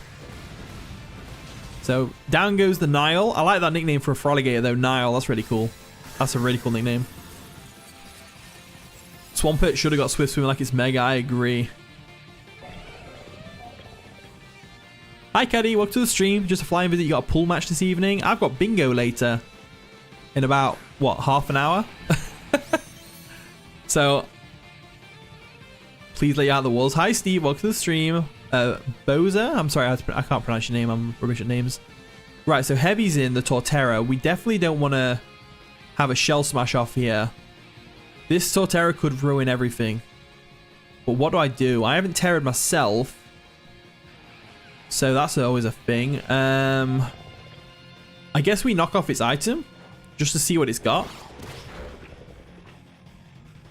So, down goes the Nile. I like that nickname for a Froligator though, Nile. That's really cool. That's a really cool nickname. Swampert should have got Swift Swim like it's Mega. I agree. Hi, Caddy. Welcome to the stream. Just a flying visit. You got a pool match this evening. I've got bingo later. In about, what, half an hour? So, please lay you out the walls. Hi, Steve. Welcome to the stream. Boza? I'm sorry, I can't pronounce your name. I'm rubbish at names. Right, so Heavy's in the Torterra. We definitely don't want to have a Shell Smash off here. This Torterra could ruin everything. But what do? I haven't Terra'd myself. So that's always a thing. I guess we knock off its item. Just to see what it's got.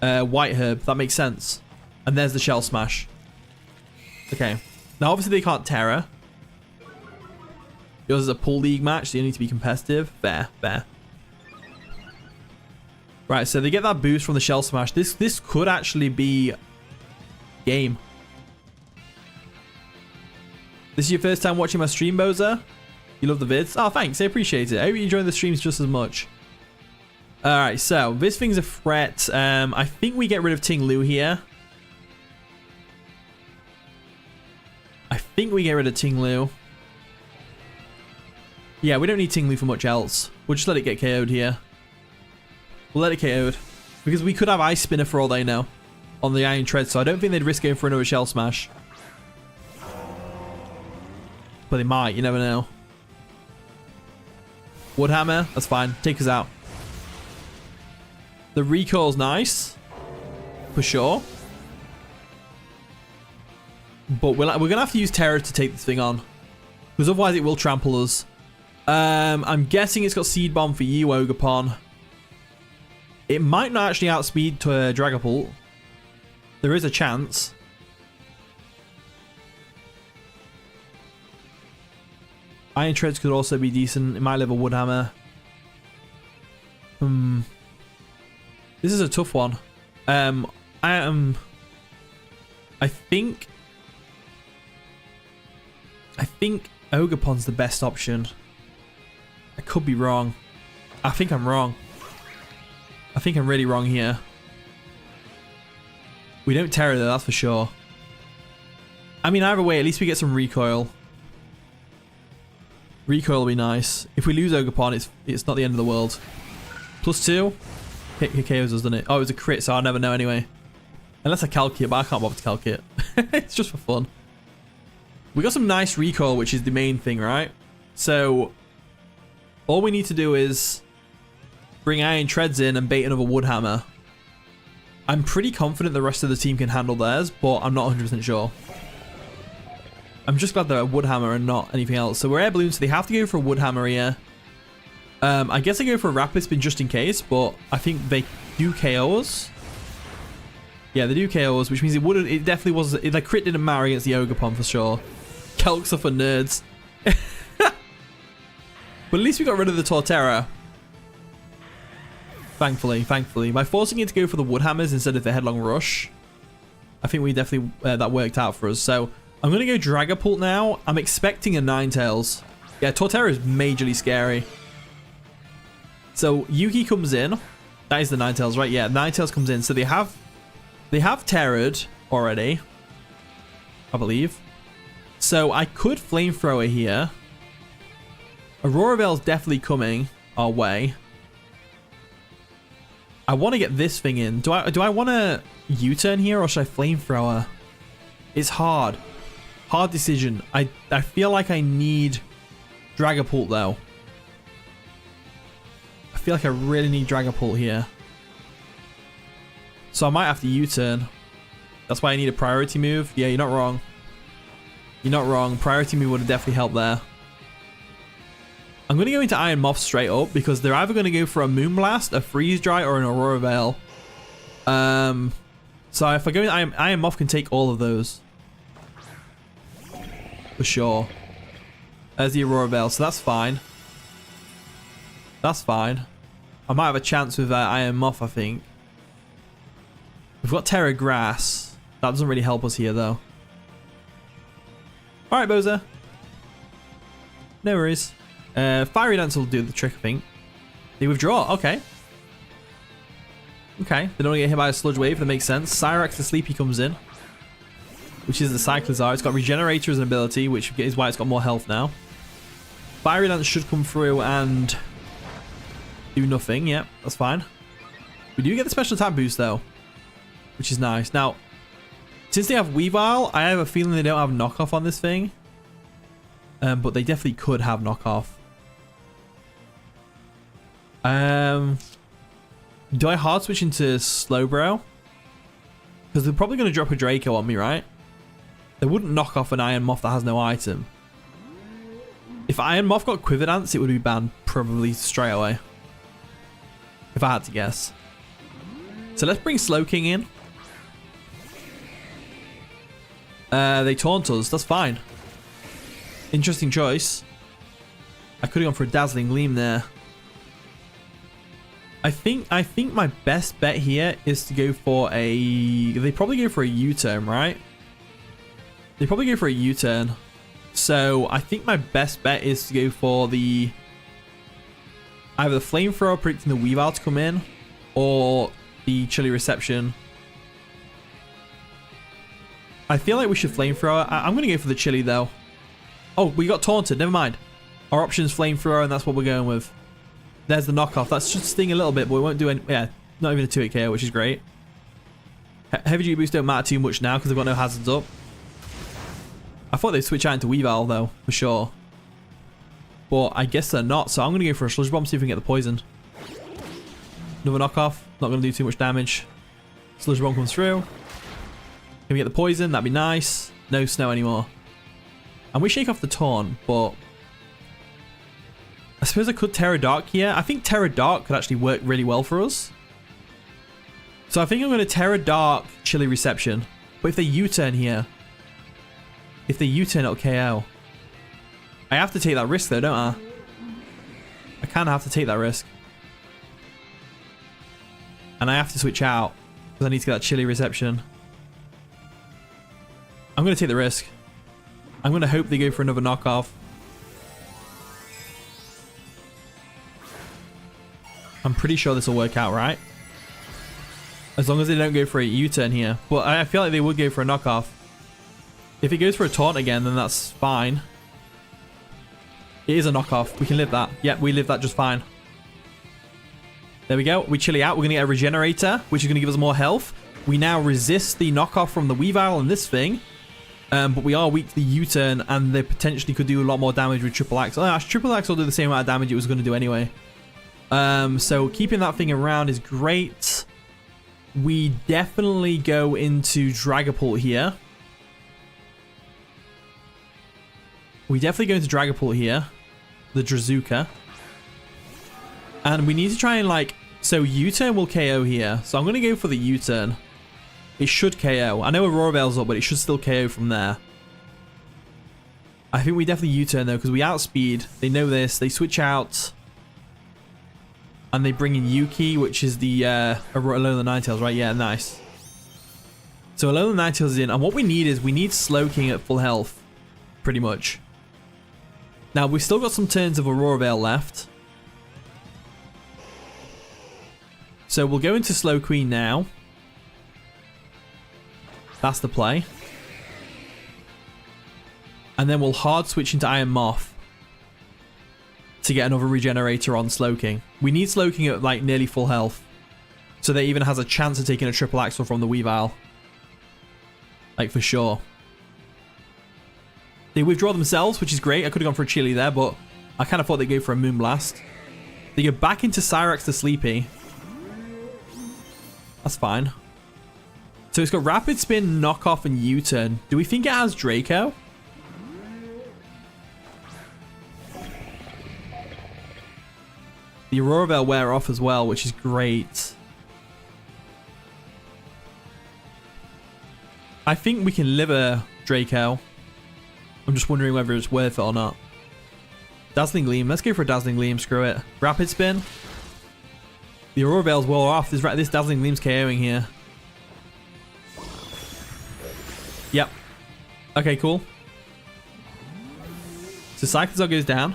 White Herb. That makes sense. And there's the Shell Smash. Okay. Now, obviously, they can't Terra. Yours is a pool league match, so you need to be competitive. Fair, fair. Right, so they get that boost from the Shell Smash. This could actually be game. This is your first time watching my stream, Boza? You love the vids? Oh, thanks. I appreciate it. I hope you enjoy the streams just as much. Alright, so this thing's a threat. I think we get rid of Ting Lu here. Yeah, we don't need Ting Lu for much else. We'll just let it get KO'd here. We'll let it KO'd. Because we could have Ice Spinner for all they know. On the Iron Tread, so I don't think they'd risk going for another Shell Smash. But they might, you never know. Woodhammer, that's fine. Take us out. The recoil's nice. For sure. But we're going to have to use Terror to take this thing on. Because otherwise it will trample us. I'm guessing it's got Seed Bomb for you, Ogerpon. It might not actually outspeed to Dragapult. There is a chance. Iron Treads could also be decent. It might live a Woodhammer. This is a tough one. I think Ogerpon's the best option. I could be wrong. I think I'm wrong. I think I'm really wrong here. We don't Terror though, that's for sure. I mean, either way, at least we get some recoil. Recoil will be nice. If we lose Ogerpon, it's not the end of the world. +2. It KOs us, doesn't it? Oh, it was a crit, so I'll never know anyway. Unless I calculate, but I can't bother to calculate. It's just for fun. We got some nice recoil, which is the main thing, right? So, all we need to do is bring Iron Treads in and bait another Woodhammer. I'm pretty confident the rest of the team can handle theirs, but I'm not 100% sure. I'm just glad they're a Woodhammer and not anything else. So we're Air Balloon, so they have to go for a Woodhammer here. I guess they go for a Rapid Spin just in case, but I think they do KO us. Yeah, they do KO us, which means it definitely was. The crit didn't matter against the Ogerpon for sure. Calcs are for nerds. But at least we got rid of the Torterra. Thankfully. By forcing it to go for the Woodhammers instead of the Headlong Rush, I think we definitely, that worked out for us. So, I'm going to go Dragapult now. I'm expecting a Ninetales. Yeah, Torterra is majorly scary. So, Yuki comes in. That is the Ninetales, right? Yeah, Ninetales comes in. So, they have Terra'd already, I believe. So I could flamethrower here. Aurora Veil's definitely coming our way. I want to get this thing in. Do I want to U-turn here or should I flamethrower? It's hard. Hard decision. I feel like I need Dragapult though. I feel like I really need Dragapult here. So I might have to U-turn. That's why I need a priority move. Yeah, you're not wrong. You're not wrong. Priority move would have definitely helped there. I'm going to go into Iron Moth straight up because they're either going to go for a Moonblast, a Freeze Dry, or an Aurora Veil. So if I go in Iron Moth can take all of those. For sure. There's the Aurora Veil, so that's fine. That's fine. I might have a chance with Iron Moth, I think. We've got Terra Grass. That doesn't really help us here, though. Alright, Boza. No worries. Fiery Dance will do the trick, I think. They withdraw. Okay. Okay. They don't get hit by a Sludge Wave. That makes sense. Cyrax the Sleepy comes in. Which is the Cyclizar. It's got Regenerator as an ability, which is why it's got more health now. Fiery Dance should come through and do nothing. Yep, that's fine. We do get the special attack boost, though. Which is nice. Now, since they have Weavile, I have a feeling they don't have knockoff on this thing. But they definitely could have knockoff. Do I hard switch into Slowbro? Because they're probably going to drop a Draco on me, right? They wouldn't knock off an Iron Moth that has no item. If Iron Moth got Quiver Dance, it would be banned probably straight away. If I had to guess. So let's bring Slowking in. They taunt us. That's fine. Interesting choice. I could have gone for a Dazzling Gleam there. I think my best bet here is to go for a... They probably go for a U-turn, right? They probably go for a U-turn. So I think my best bet is to go for the... Either the Flamethrower predicting the Weavile to come in, or the Chilly Reception. I feel like we should Flamethrower. I'm going to go for the Chilly though. Oh, we got taunted. Never mind. Our option is Flamethrower, and that's what we're going with. There's the knockoff. That should sting a little bit, but we won't do any... Yeah, not even a 2-hit KO, which is great. Heavy Duty Boost don't matter too much now because they've got no hazards up. I thought they'd switch out into Weavile, though, for sure. But I guess they're not, so I'm going to go for a Sludge Bomb, see if we can get the poison. Another knockoff. Not going to do too much damage. Sludge Bomb comes through. Can we get the poison? That'd be nice. No snow anymore. And we shake off the taunt, but... I suppose I could Terra Dark here. I think Terra Dark could actually work really well for us. So I think I'm going to Terra Dark Chilly Reception. But if they U-turn here... If they U-turn, it'll KO. I have to take that risk though, don't I? I kind of have to take that risk. And I have to switch out. Because I need to get that Chilly Reception. I'm going to take the risk. I'm going to hope they go for another knockoff. I'm pretty sure this will work out, right? As long as they don't go for a U-turn here. But I feel like they would go for a knockoff. If it goes for a taunt again, then that's fine. It is a knockoff. We can live that. Yep, we live that just fine. There we go. We Chilly out. We're going to get a Regenerator, which is going to give us more health. We now resist the knockoff from the Weavile and this thing. But we are weak to the U-turn, and they potentially could do a lot more damage with Triple Axe. Oh, actually, Triple Axe will do the same amount of damage it was going to do anyway. So keeping that thing around is great. We definitely go into Dragapult here. We definitely go into Dragapult here. The Drazuka. And we need to try and like... So U-turn will KO here. So I'm going to go for the U-turn. It should KO. I know Aurora Veil's up, but it should still KO from there. I think we definitely U-turn though, because we outspeed. They know this. They switch out. And they bring in Yuki, which is the Alolan Ninetales, right? Yeah, nice. So Alolan Ninetales is in. And what we need is we need Slowking at full health. Pretty much. Now, we've still got some turns of Aurora Veil left. So we'll go into Slow Queen now. That's the play. And then we'll hard switch into Iron Moth to get another regenerator on Slowking. We need Slowking at like nearly full health, so that even has a chance of taking a triple axle from the Weavile. Like, for sure. They withdraw themselves, which is great. I could have gone for a Chili there, but I kind of thought they'd go for a Moonblast. They go back into Cyrex to Sleepy. That's fine. So it's got Rapid Spin, Knockoff, and U-Turn. Do we think it has Draco? The Aurora Veil wear off as well, which is great. I think we can live a Draco. I'm just wondering whether it's worth it or not. Dazzling Gleam. Let's go for a Dazzling Gleam. Screw it. Rapid Spin. The Aurora Veil's well off. This Dazzling Gleam's KOing here. Yep. Okay, cool. So Cyclozone goes down.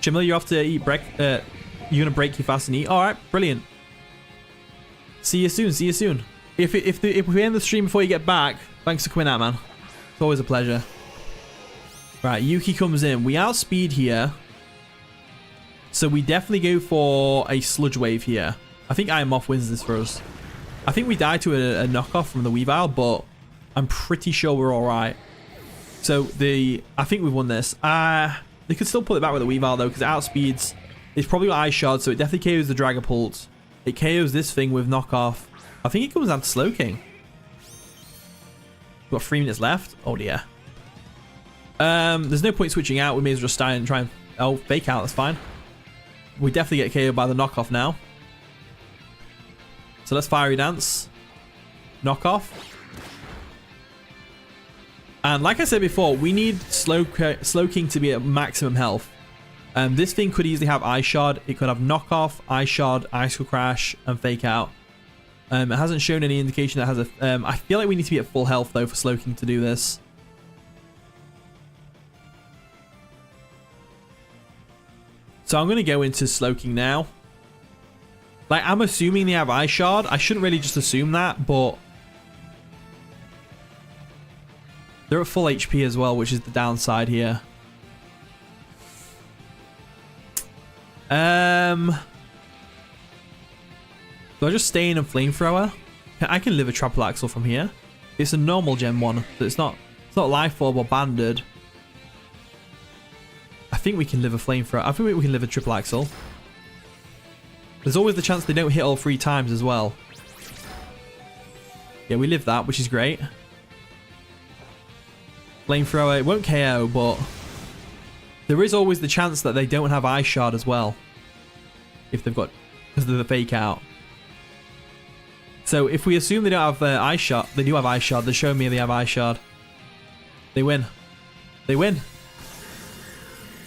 Chimilla, you have to eat break. You're gonna break you fast and eat. All right, brilliant. See you soon. See you soon. If we end the stream before you get back, thanks for coming out, man. It's always a pleasure. Right, Yuki comes in. We outspeed here, so we definitely go for a Sludge Wave here. I think Iron Moth wins this for us. I think we die to a knockoff from the Weavile, but I'm pretty sure we're all right. So I think we've won this. They could still pull it back with the Weavile though, because it outspeeds. It's probably got Ice Shard, so it definitely KOs the Dragapult. It KOs this thing with knockoff. I think it comes down to Slowking. We've got 3 minutes left. Oh dear. There's no point switching out. We may as well just try and fake out. That's fine. We definitely get KO'd by the knockoff now. So let's Fiery Dance. Knockoff. And like I said before, we need Slowking to be at maximum health. This thing could easily have Ice Shard. It could have Knockoff, Ice Shard, Icicle Crash, and Fake Out. It hasn't shown any indication that has a... I feel like we need to be at full health, though, for Slowking to do this. So I'm going to go into Slowking now. Like, I'm assuming they have Ice Shard. I shouldn't really just assume that, but... they're at full HP as well, which is the downside here. Do I just stay in a Flamethrower? I can live a Triple Axle from here. It's a normal Gen 1, so it's not Life Orb or Banded. I think we can live a Flamethrower. I think we can live a Triple Axle. There's always the chance they don't hit all 3 times as well. Yeah, we live that, which is great. Flamethrower, it won't KO, but there is always the chance that they don't have Ice Shard as well. If they've got, because of the Fake Out. So if we assume they don't have Ice Shard, they do have Ice Shard. They're showing me they have Ice Shard. They win. They win.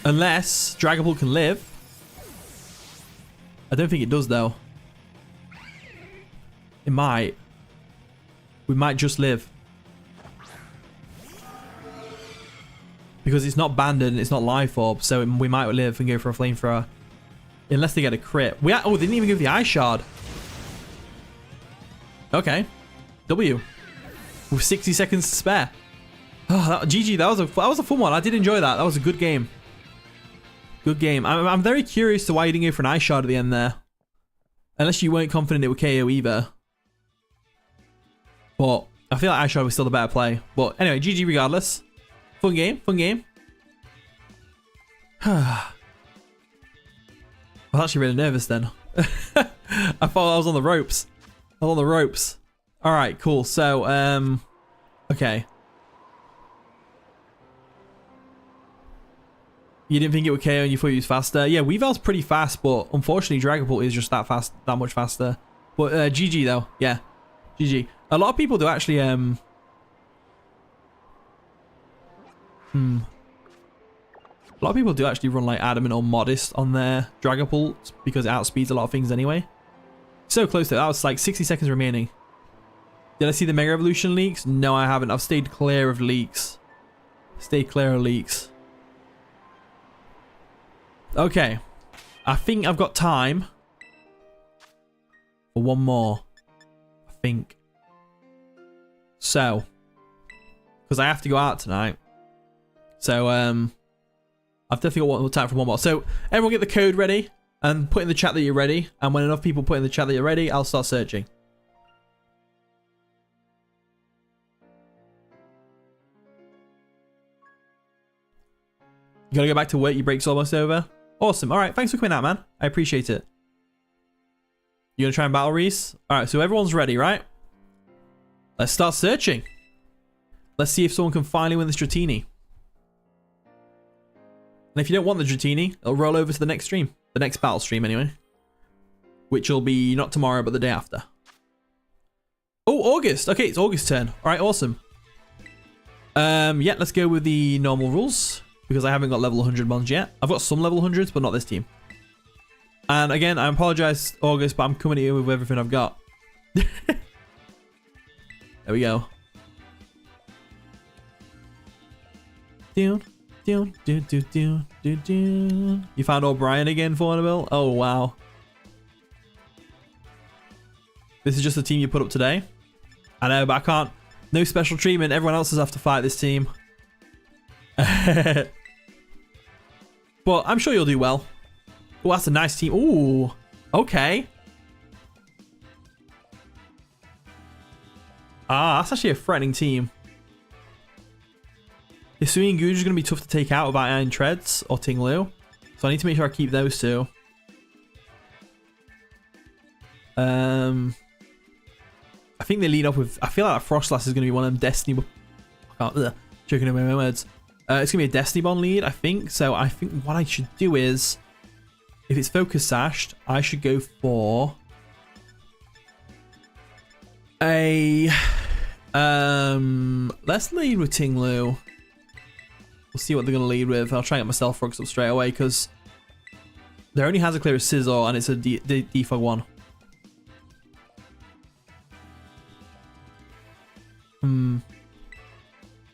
Unless Dragapult can live. I don't think it does though. It might. We might just live. Because it's not Banded and it's not Life Orb, so we might live and go for a Flamethrower. Unless they get a crit. Oh, they didn't even give the Ice Shard. Okay. W. With 60 seconds to spare. Oh, GG, that was a fun one. I did enjoy that. That was a good game. Good game. I'm very curious to why you didn't go for an Ice Shard at the end there. Unless you weren't confident it would KO either. But I feel like Ice Shard was still the better play. But anyway, GG regardless. Fun game. Fun game. I was actually really nervous then. I thought I was on the ropes. I was on the ropes. Alright, cool. So, okay. You didn't think it would KO and you thought it was faster? Yeah, Weavile's pretty fast, but unfortunately Dragapult is just that much faster. But GG though. Yeah. GG. A lot of people do actually A lot of people do actually run like Adamant or Modest on their Dragapult because it outspeeds a lot of things anyway. So close to it. That was like 60 seconds remaining. Did I see the Mega Evolution leaks? No, I haven't. I've stayed clear of leaks. Stay clear of leaks. Okay. I think I've got time for one more. I think. So. Because I have to go out tonight. So I've definitely got time for one more. So everyone get the code ready and put in the chat that you're ready. And when enough people put in the chat that you're ready, I'll start searching. You gotta go back to work, your break's almost over. Awesome. Alright, thanks for coming out, man. I appreciate it. You gonna try and battle Reese? Alright, so everyone's ready, right? Let's start searching. Let's see if someone can finally win this Dratini. And if you don't want the Dratini, it'll roll over to the next stream. The next battle stream, anyway. Which will be not tomorrow, but the day after. Oh, August. Okay, it's August's turn. Alright, awesome. Yeah, let's go with the normal rules. Because I haven't got level 100 mons yet. I've got some level 100s, but not this team. And again, I apologize, August, but I'm coming here with everything I've got. There we go. You found O'Brien again, Fawnable? Oh, wow. This is just the team you put up today? I know, but I can't. No special treatment. Everyone else has have to fight this team. But I'm sure you'll do well. Oh, that's a nice team. Ooh, okay. Ah, that's actually a threatening team. Hisui and Guju is going to be tough to take out without Iron Treads or Ting-Lu. So I need to make sure I keep those two. I think they lead up with... I feel like that Frostlass is going to be one of them Destiny... I can't... Choking away my words. It's going to be a Destiny Bond lead, I think. So I think what I should do is... If it's Focus Sashed, I should go for... a... let's lead with Ting-Lu. We'll see what they're going to lead with. I'll try and get myself Frogs up straight away because there only has a clear Scissor and it's a defog one.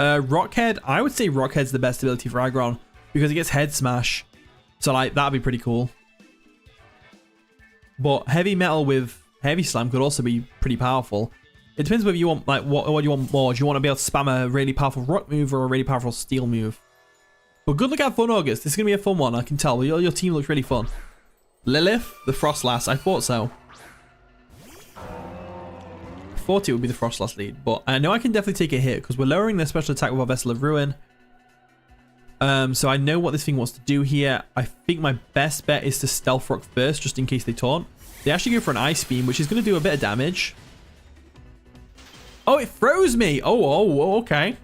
Rockhead. I would say Rockhead's the best ability for Aggron because it gets Head Smash. So like that'd be pretty cool. But Heavy Metal with Heavy Slam could also be pretty powerful. It depends whether you want like what do you want more. Do you want to be able to spam a really powerful Rock move or a really powerful Steel move? But good luck out for August. This is gonna be a fun one. I can tell. Your team looks really fun. Lilith, the Frostlass. I thought so. I thought it would be the Frostlass lead, but I know I can definitely take a hit because we're lowering their special attack with our Vessel of Ruin. So I know what this thing wants to do here. I think my best bet is to Stealth Rock first, just in case they taunt. They actually go for an Ice Beam, which is going to do a bit of damage. Oh, it froze me. Oh, okay.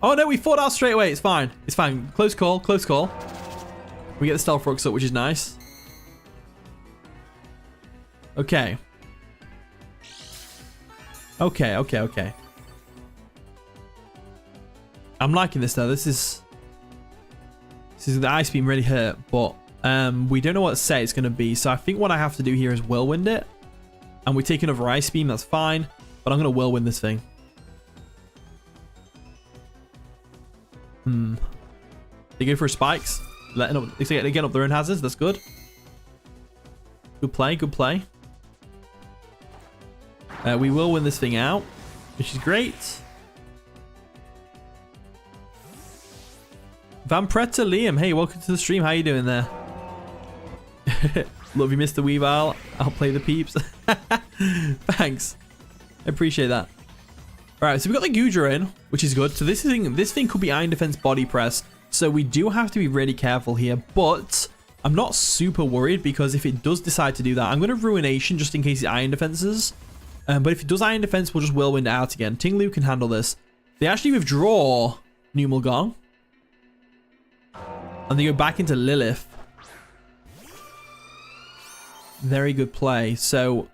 Oh, no, we fought out straight away. It's fine. It's fine. Close call. Close call. We get the Stealth Rocks up, which is nice. Okay. Okay. I'm liking this though. This is the Ice Beam really hurt, but we don't know what set it's going to be. So I think what I have to do here is Whirlwind it, and we take another Ice Beam. That's fine, but I'm going to Whirlwind this thing. They go for spikes, letting up. They get up their own hazards. That's good. Good play. Good play. We will win this thing out, which is great. Vampretta Liam, hey, welcome to the stream. How you doing there? Love you, Mr. Weavile. I'll play the peeps. Thanks. I appreciate that. All right, so we've got the Gudra in, which is good. So this thing could be Iron Defense Body Press. So we do have to be really careful here, but I'm not super worried because if it does decide to do that, I'm going to Ruination just in case it's Iron Defenses. But if it does Iron Defense, we'll just Whirlwind it out again. Ting-Lu can handle this. They actually withdraw Numel, and they go back into Lilith. Very good play. So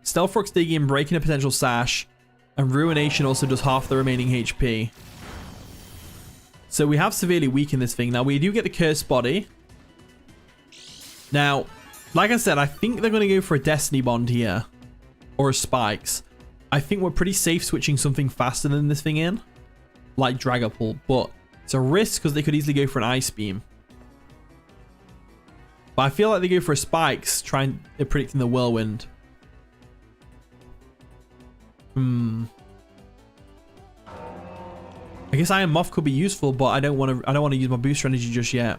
Stealth Rock's digging in, breaking a potential Sash, and Ruination also does half the remaining HP. So we have severely weakened this thing. Now we do get the Cursed Body. Now, like I said, I think they're going to go for a Destiny Bond here. Or a Spikes. I think we're pretty safe switching something faster than this thing in. Like Dragapult. But it's a risk because they could easily go for an Ice Beam. But I feel like they go for a Spikes, trying predicting the Whirlwind. I guess Iron Moth could be useful, but I don't want to use my booster energy just yet.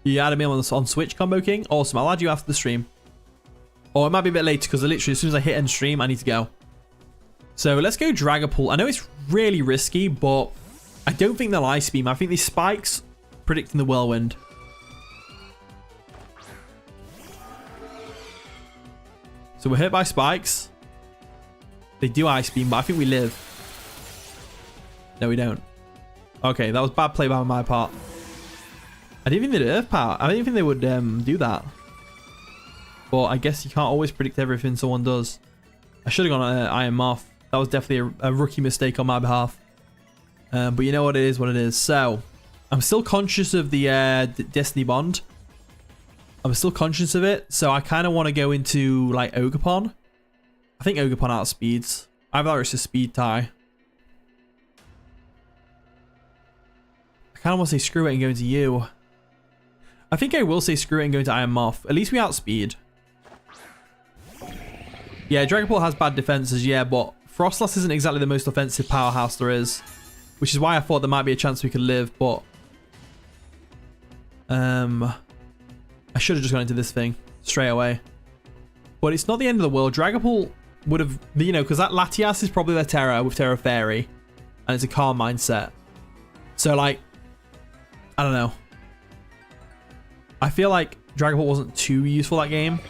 You added me on Switch, Combo King. Awesome. I'll add you after the stream. Or it might be a bit later because literally as soon as I hit end stream, I need to go. So let's go Dragapult. I know it's really risky, but I don't think they'll Ice Beam. I think these spikes predicting the Whirlwind. So we're hit by spikes. They do Ice Beam, but I think we live. No, we don't. Okay, that was bad play by my part. I didn't think they'd Earth Power. I didn't think they would do that. But I guess you can't always predict everything someone does. I should have gone Iron Moth. That was definitely a rookie mistake on my behalf. But you know what it is, what it is. So, I'm still conscious of the Destiny Bond. I'm still conscious of it. So, I kind of want to go into, like, Ogerpon. I think Ogerpon outspeeds. Either it's a speed tie. I kind of want to say screw it and go into you. I think I will say screw it and go into Iron Moth. At least we outspeed. Yeah, Dragapult has bad defenses, yeah, but Frostlass isn't exactly the most offensive powerhouse there is. Which is why I thought there might be a chance we could live, but... I should have just gone into this thing straight away. But it's not the end of the world. Dragapult would have, you know, because that Latias is probably their Terra with Terra Fairy. And it's a calm mindset. So, like, I don't know. I feel like Dragapult wasn't too useful that game.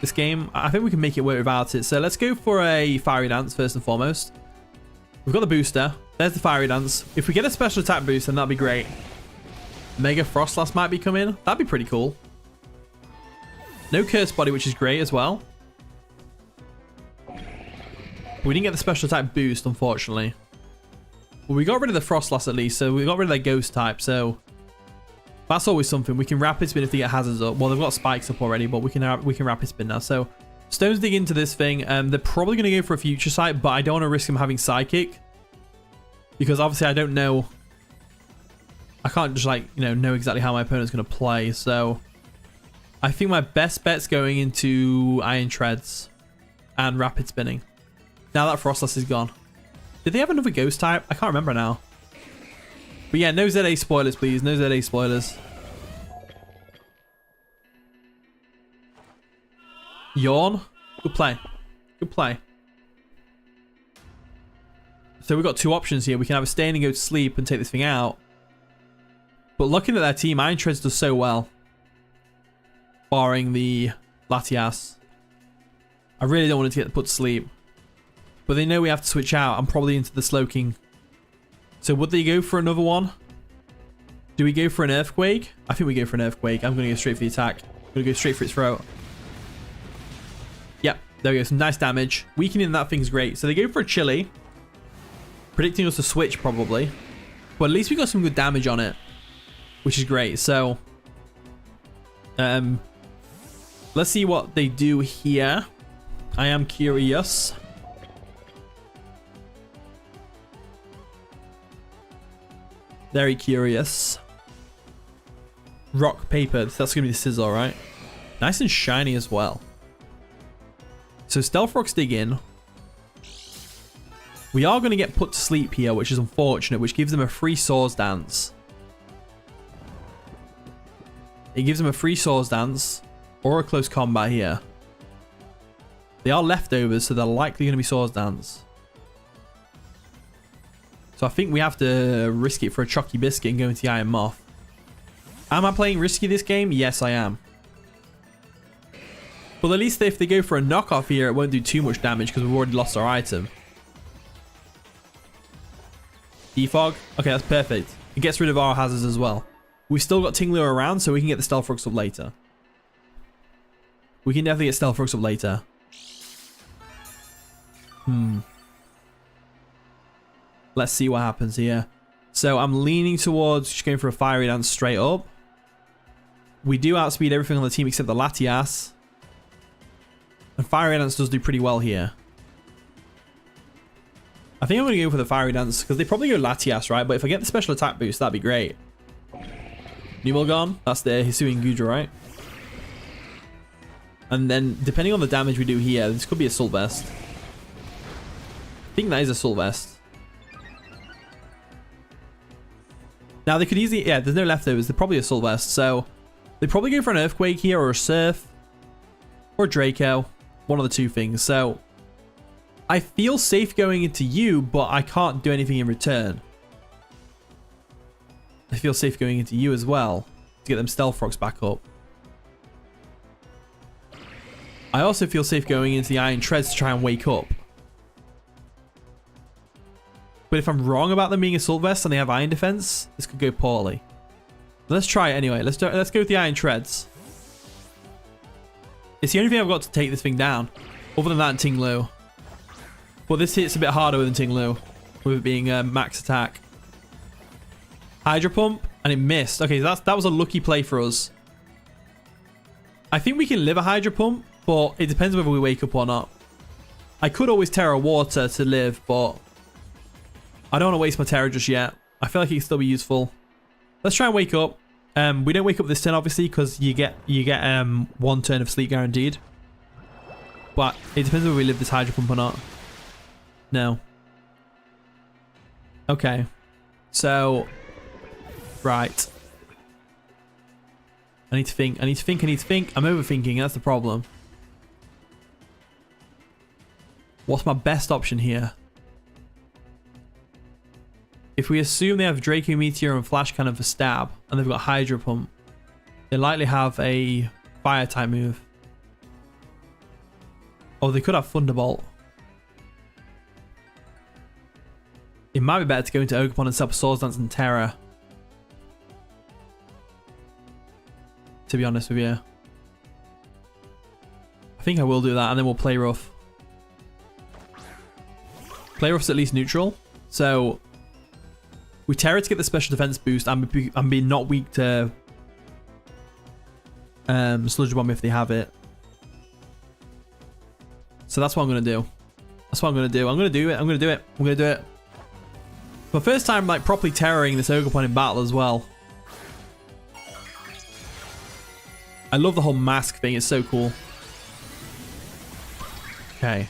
This game, I think we can make it work without it. So let's go for a Fiery Dance first and foremost. We've got the booster. There's the Fiery Dance. If we get a special attack boost, then that'd be great. Mega Frostlass might be coming. That'd be pretty cool. No Curse Body, which is great as well. We didn't get the special attack boost, unfortunately. Well, we got rid of the Frostlass at least, so we got rid of their Ghost type, so... That's always something. We can Rapid Spin if they get hazards up. Well, they've got spikes up already, but we can Rapid Spin now. So, Stones dig into this thing. They're probably going to go for a Future Sight, but I don't want to risk them having Psychic. Because obviously I don't know. I can't just, like, you know exactly how my opponent's going to play. So, I think my best bet's going into Iron Treads and Rapid Spinning. Now that Frostlass is gone. Did they have another Ghost type? I can't remember now. But yeah, no ZA spoilers, please. No ZA spoilers. Yawn. Good play. Good play. So we've got two options here. We can have a stay and go to sleep and take this thing out. But looking at their team, Iron Treads does so well. Barring the Latias. I really don't want it to get put to sleep. But they know we have to switch out. I'm probably into the Slowking. So would they go for another one? Do we go for an Earthquake? I think we go for an Earthquake. I'm going to go straight for the attack. I'm going to go straight for its throat. Yep, there we go. Some nice damage. Weakening that thing's great. So they go for a Chili. Predicting us to switch probably. But at least we got some good damage on it. Which is great. So, let's see what they do here. I am curious. Very curious. Rock, paper. That's going to be the Sizzle, right? Nice and shiny as well. So Stealth Rocks dig in. We are going to get put to sleep here, which is unfortunate, which gives them a free Swords Dance. It gives them a free Swords Dance or a close combat here. They are leftovers, so they're likely going to be Swords Dance. So I think we have to risk it for a Chalky Biscuit and go into the Iron Moth. Am I playing risky this game? Yes, I am. But at least if they go for a knockoff here, it won't do too much damage because we've already lost our item. Defog. Okay, that's perfect. It gets rid of our hazards as well. We've still got Tingler around, so we can get the Stealth Rocks up later. We can definitely get Stealth Rocks up later. Let's see what happens here. So I'm leaning towards just going for a Fiery Dance straight up. We do outspeed everything on the team except the Latias. And Fiery Dance does do pretty well here. I think I'm going to go for the Fiery Dance because they probably go Latias, right? But if I get the special attack boost, that'd be great. Numilgon, that's the Hisuian Gudra, right? And then depending on the damage we do here, this could be Assault Vest. I think that is Assault Vest. Now they could easily, yeah, there's no leftovers. They're probably Assault Vest, so they probably go for an Earthquake here or a Surf or a Draco. One of the two things. So I feel safe going into you, but I can't do anything in return. I feel safe going into you as well to get them Stealth Rocks back up. I also feel safe going into the Iron Treads to try and wake up. But if I'm wrong about them being Assault Vests and they have Iron Defense, this could go poorly. Let's try it anyway. Let's go with the Iron Treads. It's the only thing I've got to take this thing down. Other than that and Ting Lu. But this hits a bit harder than Ting Lu. With it being max attack. Hydro Pump. And it missed. Okay, so that was a lucky play for us. I think we can live a Hydro Pump. But it depends whether we wake up or not. I could always Terra Water to live, but I don't want to waste my Terra just yet. I feel like it can still be useful. Let's try and wake up. We don't wake up this turn, obviously, because you get 1 turn of sleep guaranteed. But it depends whether we live this Hydro Pump or not. No. Okay. So, right. I need to think. I need to think. I need to think. I'm overthinking. That's the problem. What's my best option here? If we assume they have Draco Meteor and Flash Cannon for stab, and they've got Hydro Pump, they likely have a Fire type move. Oh, they could have Thunderbolt. It might be better to go into Ogerpon and set up Swords Dance and Terra. To be honest with you. I think I will do that, and then we'll play rough. Play rough's at least neutral, so we Terra to get the special defense boost and be not weak to Sludge Bomb if they have it. So that's what I'm gonna do. That's what I'm gonna do. I'm gonna do it. I'm gonna do it. I'm gonna do it. For the first time, like properly terroring this Ogerpon in battle as well. I love the whole mask thing. It's so cool. Okay.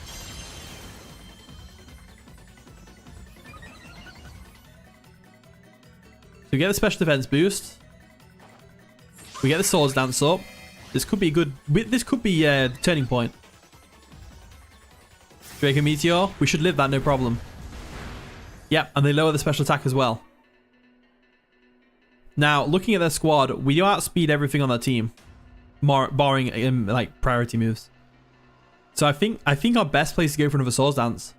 So we get the special defense boost. We get the Swords Dance up. This could be good. This could be the turning point. Draco Meteor. We should live that, no problem. Yep, and they lower the special attack as well. Now, looking at their squad, we outspeed everything on their team, barring like priority moves. So I think our best place to go for another Swords Dance.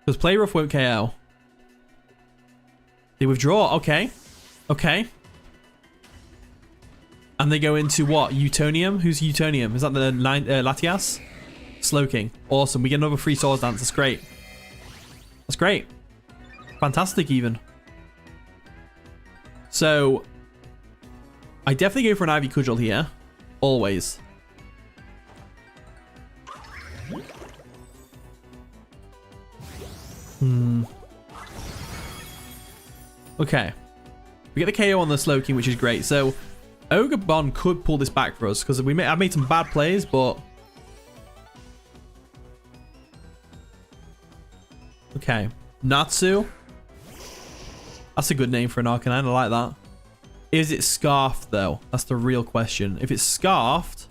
Because Play Rough won't KO. They withdraw. Okay. Okay. And they go into what? Utonium? Who's Utonium? Is that the Latias? Slowking. Awesome. We get another free Swords Dance. That's great. That's great. Fantastic even. So, I definitely go for an Ivy Cudgel here. Always. Okay. We get the KO on the Slowking, which is great. So, Ogerpon could pull this back for us because I've made some bad plays, but okay. Natsu. That's a good name for an Arcanine. I like that. Is it Scarfed though? That's the real question. If it's Scarfed,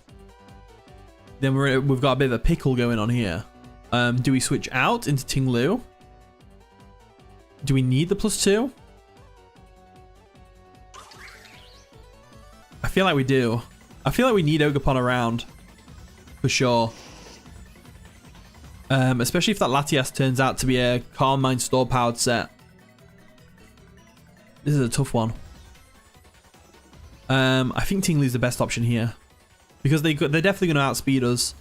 then we've got a bit of a pickle going on here. Do we switch out into Ting Lu? Do we need the +2? I feel like we do. I feel like we need Ogerpon around. For sure. Especially if that Latias turns out to be a Calm Mind Store powered set. This is a tough one. I think Ting Lu's the best option here. Because they're definitely going to outspeed us.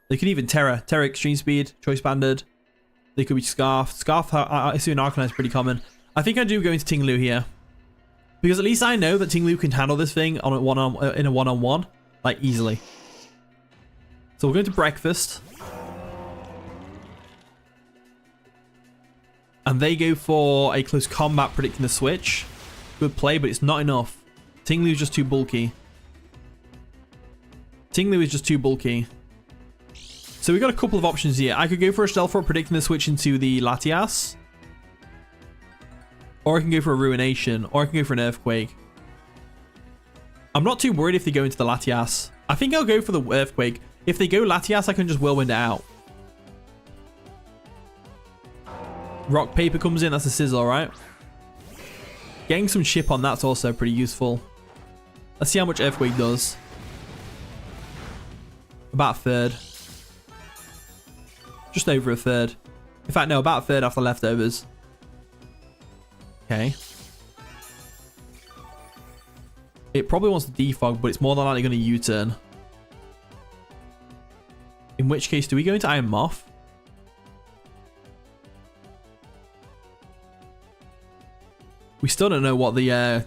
They could even Terra Extreme Speed, Choice Banded. They could be Scarfed. Scarf, I assume Arcanine is pretty common. I think I do go into Ting Lu here. Because at least I know that Ting Lu can handle this thing on in a one-on-one, like easily. So we're going to Breakfast. And they go for a close combat predicting the switch. Good play, but it's not enough. Ting Lu is just too bulky. Ting Lu is just too bulky. So we've got a couple of options here. I could go for a Stealth Rock predicting the switch into the Latias. Or I can go for a Ruination. Or I can go for an Earthquake. I'm not too worried if they go into the Latias. I think I'll go for the Earthquake. If they go Latias, I can just Whirlwind it out. Rock Paper comes in. That's a Sizzle, right? Getting some chip on that's also pretty useful. Let's see how much Earthquake does. About a third. Just over a third. In fact, no, about a third after leftovers. Okay. It probably wants to defog, but it's more than likely going to U-turn. In which case, do we go into Iron Moth? We still don't know what the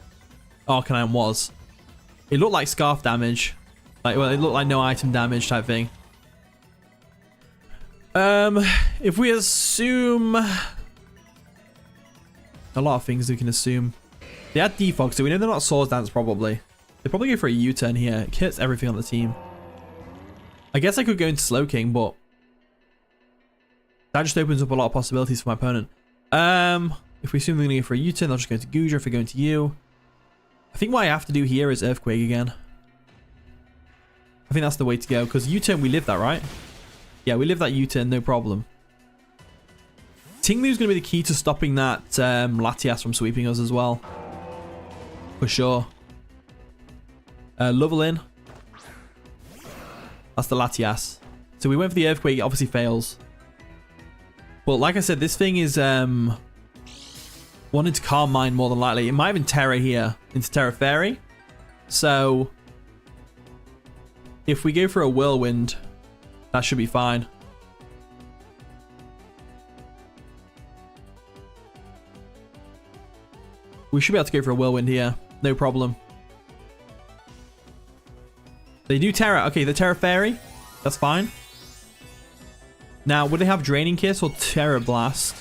Arcanine was. It looked like scarf damage. Like, well, it looked like no item damage type thing. If we assume... A lot of things we can assume. They had defog, so we know they're not Swords Dance probably. They probably go for a U-turn here. It hits everything on the team. I guess I could go into Slowking, but that just opens up a lot of possibilities for my opponent. If we assume they're going to go for a U-turn, they'll just go into Goodra if they go into you. I think what I have to do here is Earthquake again. I think that's the way to go, because U-turn, we live that, right? Yeah, we live that U-turn, no problem. Tinglu's going to be the key to stopping that Latias from sweeping us as well. For sure. Level that's the Latias. So we went for the Earthquake, it obviously fails. But like I said, this thing is wanting to Calm Mind more than likely. It might even Terra here into Terra Fairy. So if we go for a Whirlwind, that should be fine. We should be able to go for a Whirlwind here. No problem. They do Terra. Okay, the Terra Fairy. That's fine. Now, would they have Draining Kiss or Terra Blast?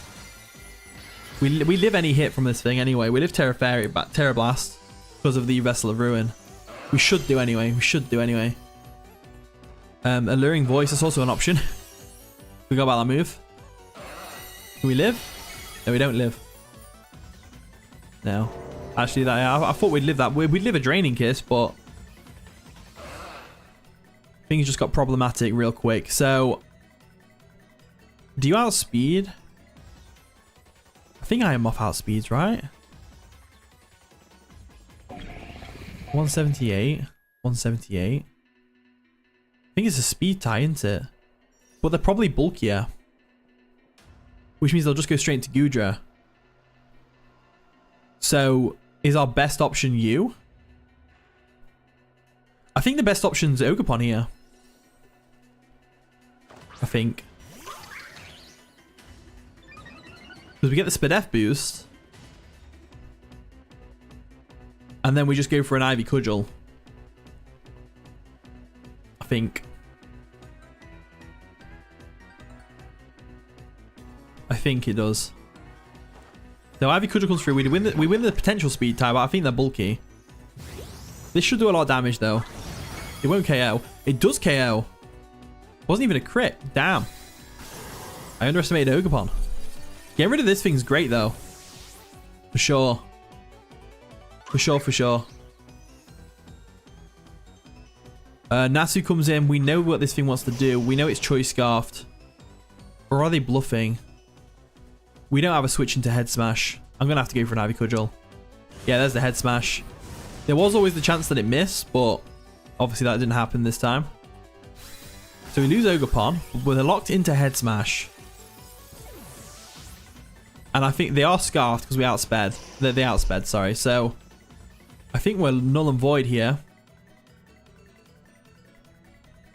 We live any hit from this thing anyway. We live Terra Fairy, but Terra Blast because of the Vessel of Ruin. We should do anyway. We should do anyway. Alluring Voice is also an option. We got about that move. Can we live? No, we don't live. No. Actually, I thought we'd live that. We'd live a Draining Kiss, but things just got problematic real quick. So, do you outspeed? I think Iron Moth outspeeds, right? 178. 178. I think it's a speed tie, isn't it? But they're probably bulkier. Which means they'll just go straight into Goodra. So, is our best option you? I think the best option is Ogerpon here. I think. Because we get the Spadef boost. And then we just go for an Ivy Cudgel. I think. I think it does. So Ivy Cudgel comes through. We win the potential speed tie, but I think they're bulky. This should do a lot of damage though. It won't KO. It does KO. Wasn't even a crit. Damn. I underestimated Ogerpon. Getting rid of this thing's great though. For sure. For sure, for sure. Nasu comes in. We know what this thing wants to do. We know it's Choice Scarfed. Or are they bluffing? We don't have a switch into Head Smash. I'm going to have to go for an Ivy Cudgel. Yeah, there's the Head Smash. There was always the chance that it missed, but obviously that didn't happen this time. So we lose Ogerpon, but we're locked into Head Smash. And I think they are scarfed because we outsped. They outsped, sorry. So I think we're null and void here.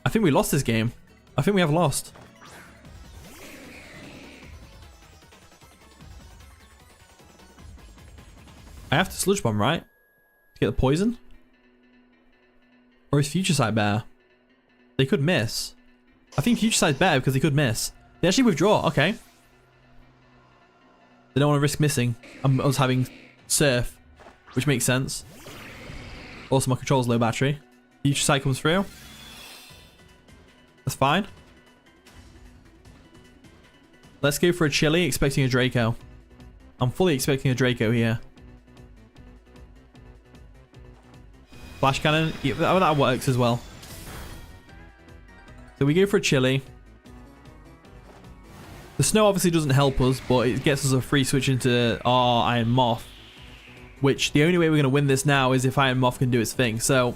I think we lost this game. I think we have lost. I have to Sludge Bomb, right? To get the poison? Or is Future Sight better? They could miss. I think Future Sight's better because they could miss. They actually withdraw. Okay. They don't want to risk missing. I was having Surf, which makes sense. Also, my control's low battery. Future Sight comes through. That's fine. Let's go for a Chili, expecting a Draco. I'm fully expecting a Draco here. Flash Cannon. Yeah, that works as well. So we go for a Chili. The snow obviously doesn't help us, but it gets us a free switch into our Iron Moth. Which, the only way we're going to win this now is if Iron Moth can do its thing. So,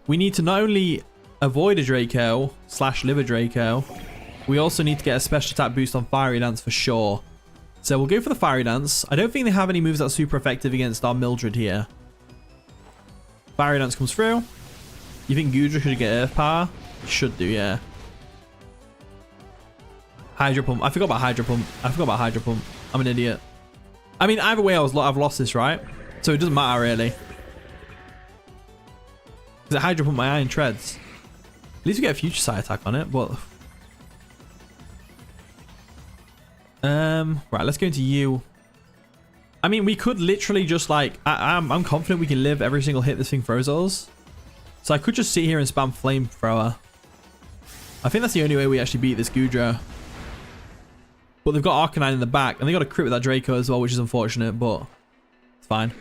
we need to not only avoid a Draco / live a Draco, we also need to get a special attack boost on Fiery Dance for sure. So we'll go for the Fiery Dance. I don't think they have any moves that are super effective against our Mildred here. Fiery Dance comes through. You think Gudra should get Earth Power? Should do, yeah. Hydro Pump. I forgot about Hydro Pump. I'm an idiot. I mean, either way, I've lost this, right? So it doesn't matter, really. Because it Hydro Pump my Iron Treads. At least we get a Future Sight attack on it, but... Right, let's go into you. I mean, we could literally just, like... I'm confident we can live every single hit this thing throws us. So I could just sit here and spam Flamethrower. I think that's the only way we actually beat this Gudra. But they've got Arcanine in the back. And they got a crit with that Draco as well, which is unfortunate, but it's fine.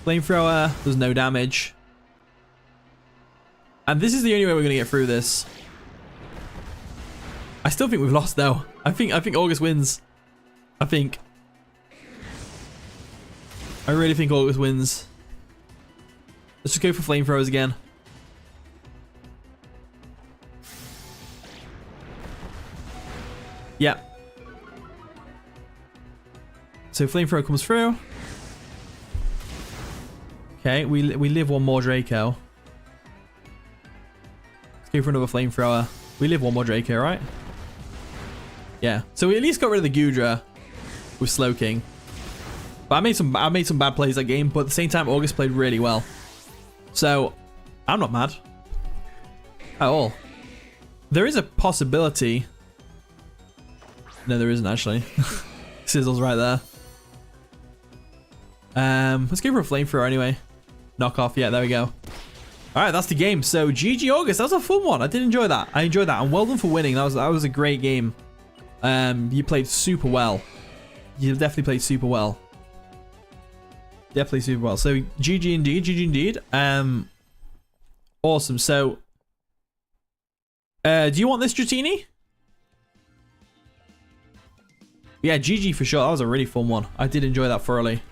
Flamethrower does no damage. And this is the only way we're going to get through this. I still think we've lost, though. I think August wins. I really think August wins. Let's just go for Flamethrowers again. Yeah. So Flamethrower comes through. Okay, we live one more Draco. Let's go for another Flamethrower. We live one more Draco, right? Yeah. So we at least got rid of the Gudra with Slowking. But I made some bad plays that game, but at the same time August played really well. So I'm not mad at all. There is a possibility. No, there isn't actually. Sizzle's right there. Let's go for a Flamethrower anyway. Knock off. Yeah, there we go. All right, that's the game. So GG August. That was a fun one. I did enjoy that. I enjoyed that. And well done for winning. That was a great game. You played super well. You definitely played super well. Definitely super well. So GG indeed. GG indeed. Awesome. So do you want this Dratini? Yeah, GG for sure. That was a really fun one. I did enjoy that thoroughly.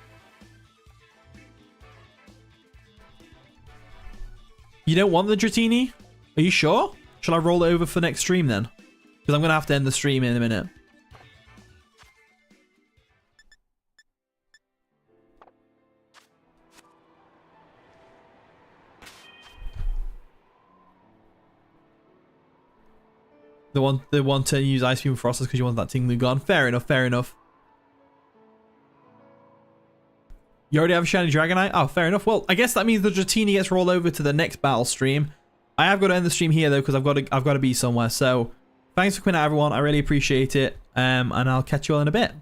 You don't want the Dratini? Are you sure? Shall I roll it over for next stream then? Because I'm going to have to end the stream in a minute. They want to use Ice Beam Frosters because you want that Tinglu gone. Fair enough, fair enough. You already have a Shiny Dragonite? Oh, fair enough. Well, I guess that means the Dratini gets rolled over to the next battle stream. I have got to end the stream here though because I've got to be somewhere. So thanks for coming out, everyone. I really appreciate it. And I'll catch you all in a bit.